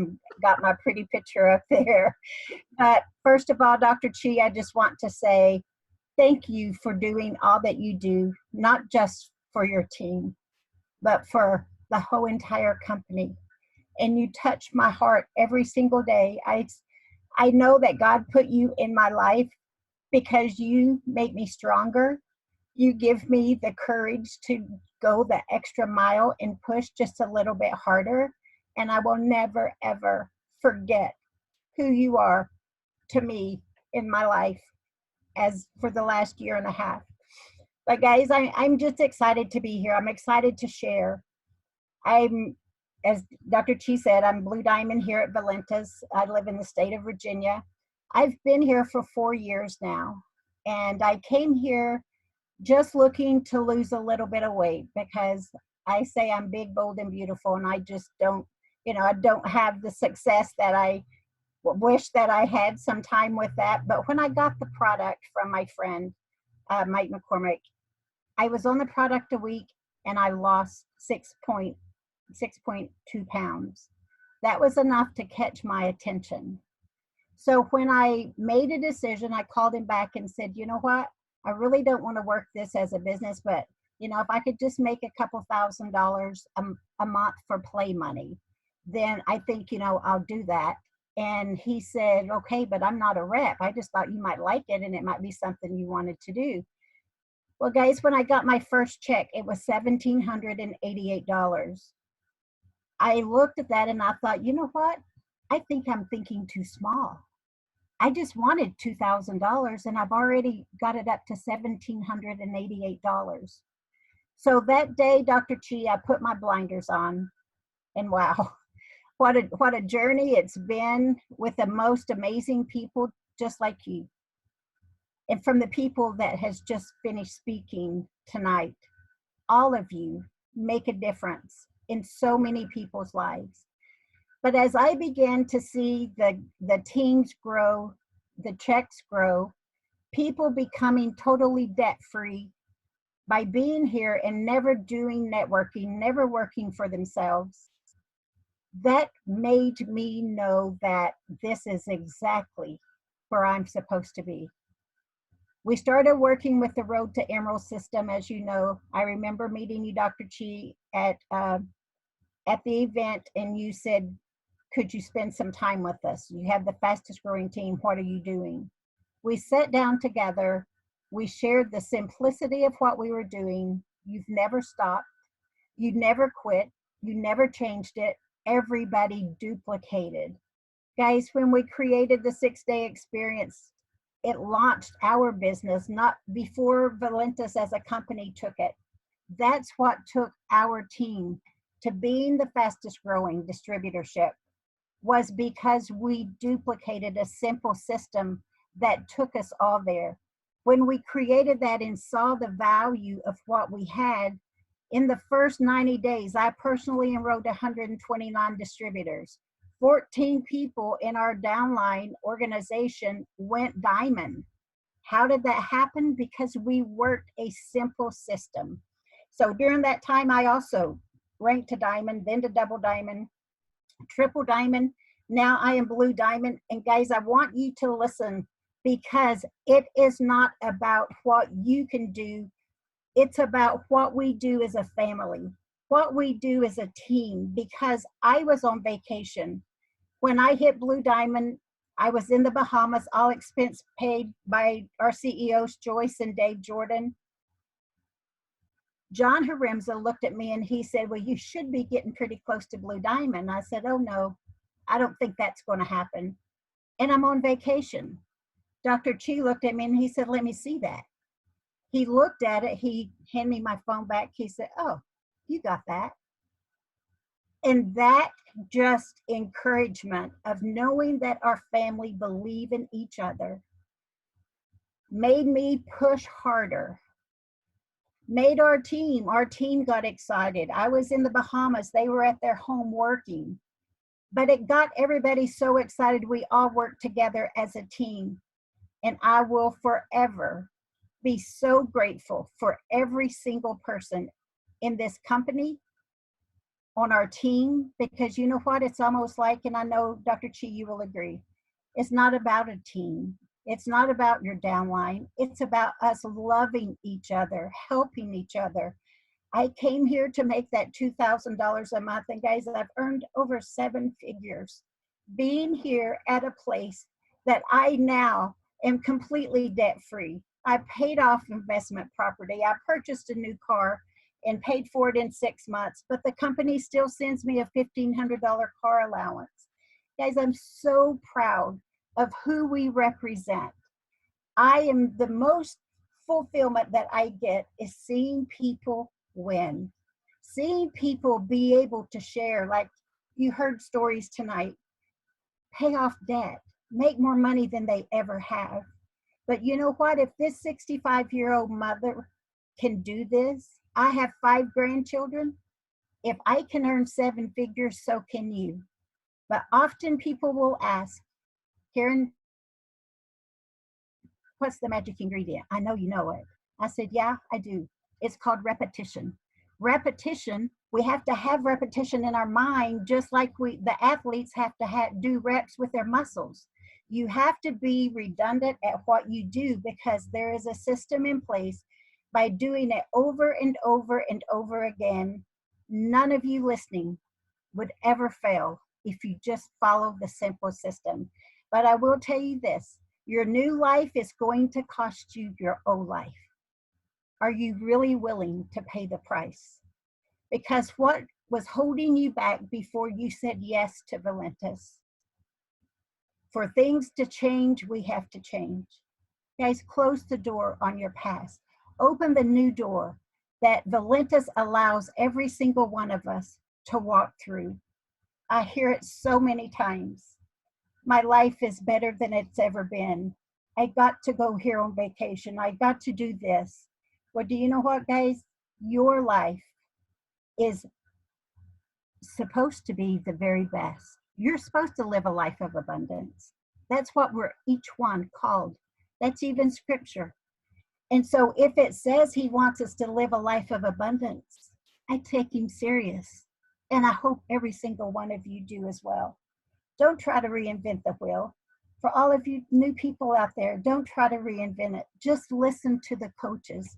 S5: got my pretty picture up there. But first of all, Dr. Chi, I just want to say thank you for doing all that you do, not just for your team, but for the whole entire company. And you touch my heart every single day. I know that God put you in my life because you make me stronger. You give me the courage to go the extra mile and push just a little bit harder. And I will never, ever forget who you are to me in my life as for the last year and a half. But guys, I'm just excited to be here. I'm excited to share. As Dr. Chi said, I'm Blue Diamond here at Valentis. I live in the state of Virginia. I've been here for 4 years now, and I came here just looking to lose a little bit of weight, because I say I'm big, bold, and beautiful, and I just don't, I don't have the success that I wish that I had some time with that. But when I got the product from my friend, Mike McCormick, I was on the product a week and I lost 6.2 pounds. That was enough to catch my attention. So when I made a decision, I called him back and said, you know what? I really don't want to work this as a business, but You know, if I could just make a couple $1,000s a month for play money, then I think, you know, I'll do that. And he said, okay, but I'm not a rep. I just thought you might like it and it might be something you wanted to do. Well, guys, when I got my first check, it was $1,788. I looked at that and I thought, you know what? I think I'm thinking too small. I just wanted $2,000 and I've already got it up to $1,788. So that day, Dr. Chi, I put my blinders on, and wow, what a journey it's been with the most amazing people just like you. And from the people that has just finished speaking tonight, all of you make a difference in so many people's lives. But as I began to see the teams grow, the checks grow, people becoming totally debt-free by being here and never doing networking, never working for themselves, that made me know that this is exactly where I'm supposed to be. We started working with the Road to Emerald system, as you know. I remember meeting you, Dr. Chi, at the event, and you said, could you spend some time with us? You have the fastest growing team. What are you doing? We sat down together. We shared the simplicity of what we were doing. You've never stopped. You never quit. You never changed it. Everybody duplicated. Guys, when we created the 6-day experience, it launched our business, not before Valentis as a company took it. That's what took our team to being the fastest growing distributorship, was because we duplicated a simple system that took us all there. When we created that and saw the value of what we had, in the first 90 days, I personally enrolled 129 distributors. 14 people in our downline organization went diamond. How did that happen? Because we worked a simple system. So during that time, I also ranked to diamond, then to double diamond, triple diamond. Now I am blue diamond. And guys, I want you to listen, because it is not about what you can do. It's about what we do as a family, what we do as a team, because I was on vacation. When I hit blue diamond, I was in the Bahamas, all expense paid by our CEOs, Joyce and Dave Jordan. John Haremza looked at me and he said, well, you should be getting pretty close to blue diamond. I said, oh no, I don't think that's going to happen. And I'm on vacation. Dr. Chi looked at me and he said, let me see that. He looked at it, he handed me my phone back. He said, oh, you got that. And that just encouragement of knowing that our family believe in each other made me push harder, made our team got excited. I was in the Bahamas, they were at their home working, but it got everybody so excited. We all worked together as a team. And I will forever be so grateful for every single person in this company, on our team, because you know what, it's almost like, and I know Dr. Chi, you will agree, it's not about a team. It's not about your downline. It's about us loving each other, helping each other. I came here to make that $2,000 a month, and guys, I've earned over 7 figures being here at a place that I now am completely debt-free. I paid off investment property. I purchased a new car and paid for it in 6 months, but the company still sends me a $1,500 car allowance. Guys, I'm so proud of who we represent. I am, the most fulfillment that I get is seeing people win, seeing people be able to share, like you heard stories tonight, pay off debt, make more money than they ever have. But you know what? If this 65-year-old mother can do this, I have 5 grandchildren. If I can earn 7 figures, so can you. But often people will ask, Karen, what's the magic ingredient? I know you know it. I said, yeah, I do. It's called repetition. Repetition, we have to have repetition in our mind, just like the athletes have to do reps with their muscles. You have to be redundant at what you do, because there is a system in place by doing it over and over and over again, none of you listening would ever fail if you just follow the simple system. But I will tell you this, your new life is going to cost you your old life. Are you really willing to pay the price? Because what was holding you back before you said yes to Valentis? For things to change, we have to change. Guys, close the door on your past. Open the new door that Valentis allows every single one of us to walk through. I hear it so many times. My life is better than it's ever been. I got to go here on vacation. I got to do this. Well, do you know what, guys? Your life is supposed to be the very best. You're supposed to live a life of abundance. That's what we're each one called. That's even scripture. And so if it says he wants us to live a life of abundance, I take him serious. And I hope every single one of you do as well. Don't try to reinvent the wheel. For all of you new people out there, don't try to reinvent it. Just listen to the coaches,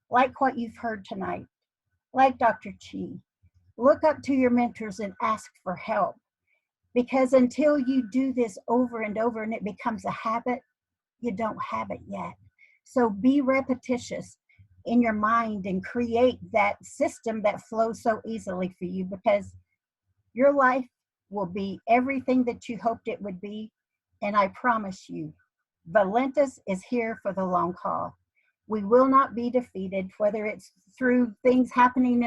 S5: like what you've heard tonight, like Dr. Chi. Look up to your mentors and ask for help. Because until you do this over and over and it becomes a habit, you don't have it yet. So be repetitious in your mind and create that system that flows so easily for you, because your life will be everything that you hoped it would be. And I promise you, Valentis is here for the long haul. We will not be defeated, whether it's through things happening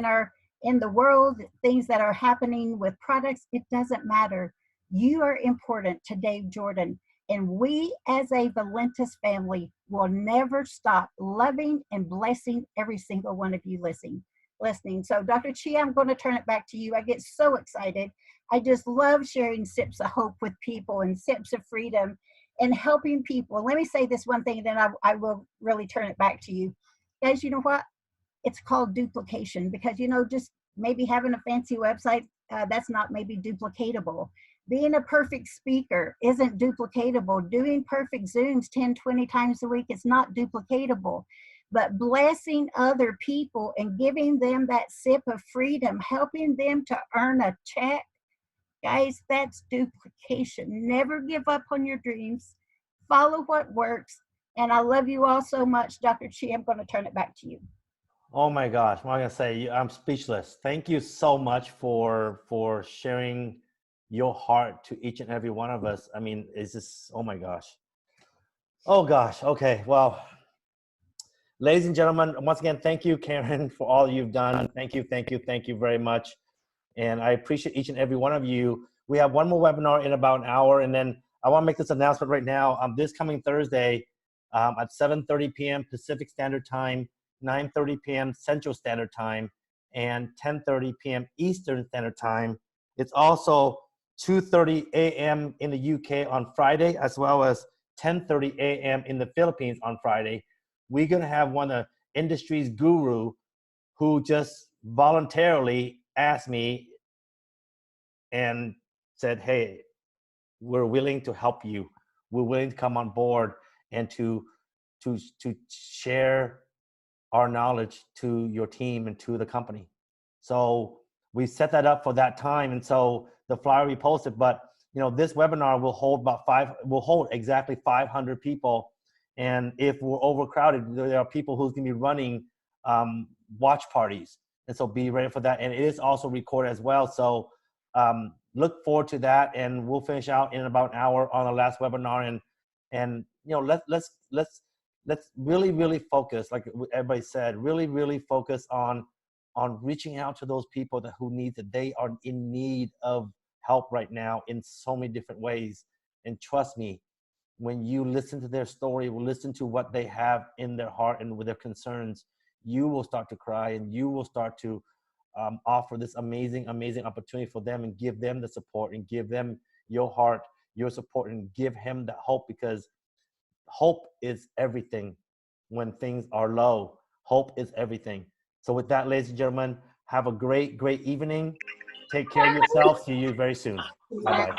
S5: in the world, things that are happening with products, it doesn't matter. You are important to Dave Jordan. And we as a Valentis family will never stop loving and blessing every single one of you listening. So Dr. Chi, I'm going to turn it back to you. I get so excited. I just love sharing sips of hope with people and sips of freedom and helping people. Let me say this one thing, and then I will really turn it back to you. Guys, you know what? It's called duplication, because, just maybe having a fancy website, that's not maybe duplicatable. Being a perfect speaker isn't duplicatable. Doing perfect Zooms 10, 20 times a week is not duplicatable. But blessing other people and giving them that sip of freedom, helping them to earn a check, guys, that's duplication. Never give up on your dreams. Follow what works. And I love you all so much. Dr. Chi, I'm going to turn it back to you.
S1: Oh my gosh, what am I gonna say? I'm speechless. Thank you so much for sharing your heart to each and every one of us. I mean, it's just, oh my gosh. Oh gosh, okay, well, ladies and gentlemen, once again, thank you, Karen, for all you've done. Thank you very much. And I appreciate each and every one of you. We have one more webinar in about an hour, and then I wanna make this announcement right now. This coming Thursday at 7:30 p.m. Pacific Standard Time, 9:30 p.m. Central Standard Time, and 10:30 p.m. Eastern Standard Time. It's also 2:30 a.m. in the UK on Friday, as well as 10:30 a.m. in the Philippines on Friday. We're gonna have one of the industry's guru who just voluntarily asked me and said, hey, we're willing to help you. We're willing to come on board and to share our knowledge to your team and to the company. So we set that up for that time. And so the flyer we posted, but this webinar will hold exactly 500 people. And if we're overcrowded, there are people who's gonna be running watch parties. And so be ready for that. And it is also recorded as well. So look forward to that. And we'll finish out in about an hour on the last webinar. And let's really focus, like everybody said, really focus on reaching out to those people who need it. They are in need of help right now in so many different ways. And trust me, when you listen to their story, listen to what they have in their heart and with their concerns, you will start to cry, and you will start to offer this amazing opportunity for them, and give them the support, and give them your heart, your support, and give him the hope, because hope is everything. When things are low, hope is everything. So with that, ladies and gentlemen, have a great evening. Take care of yourself. See you very soon. Bye-bye.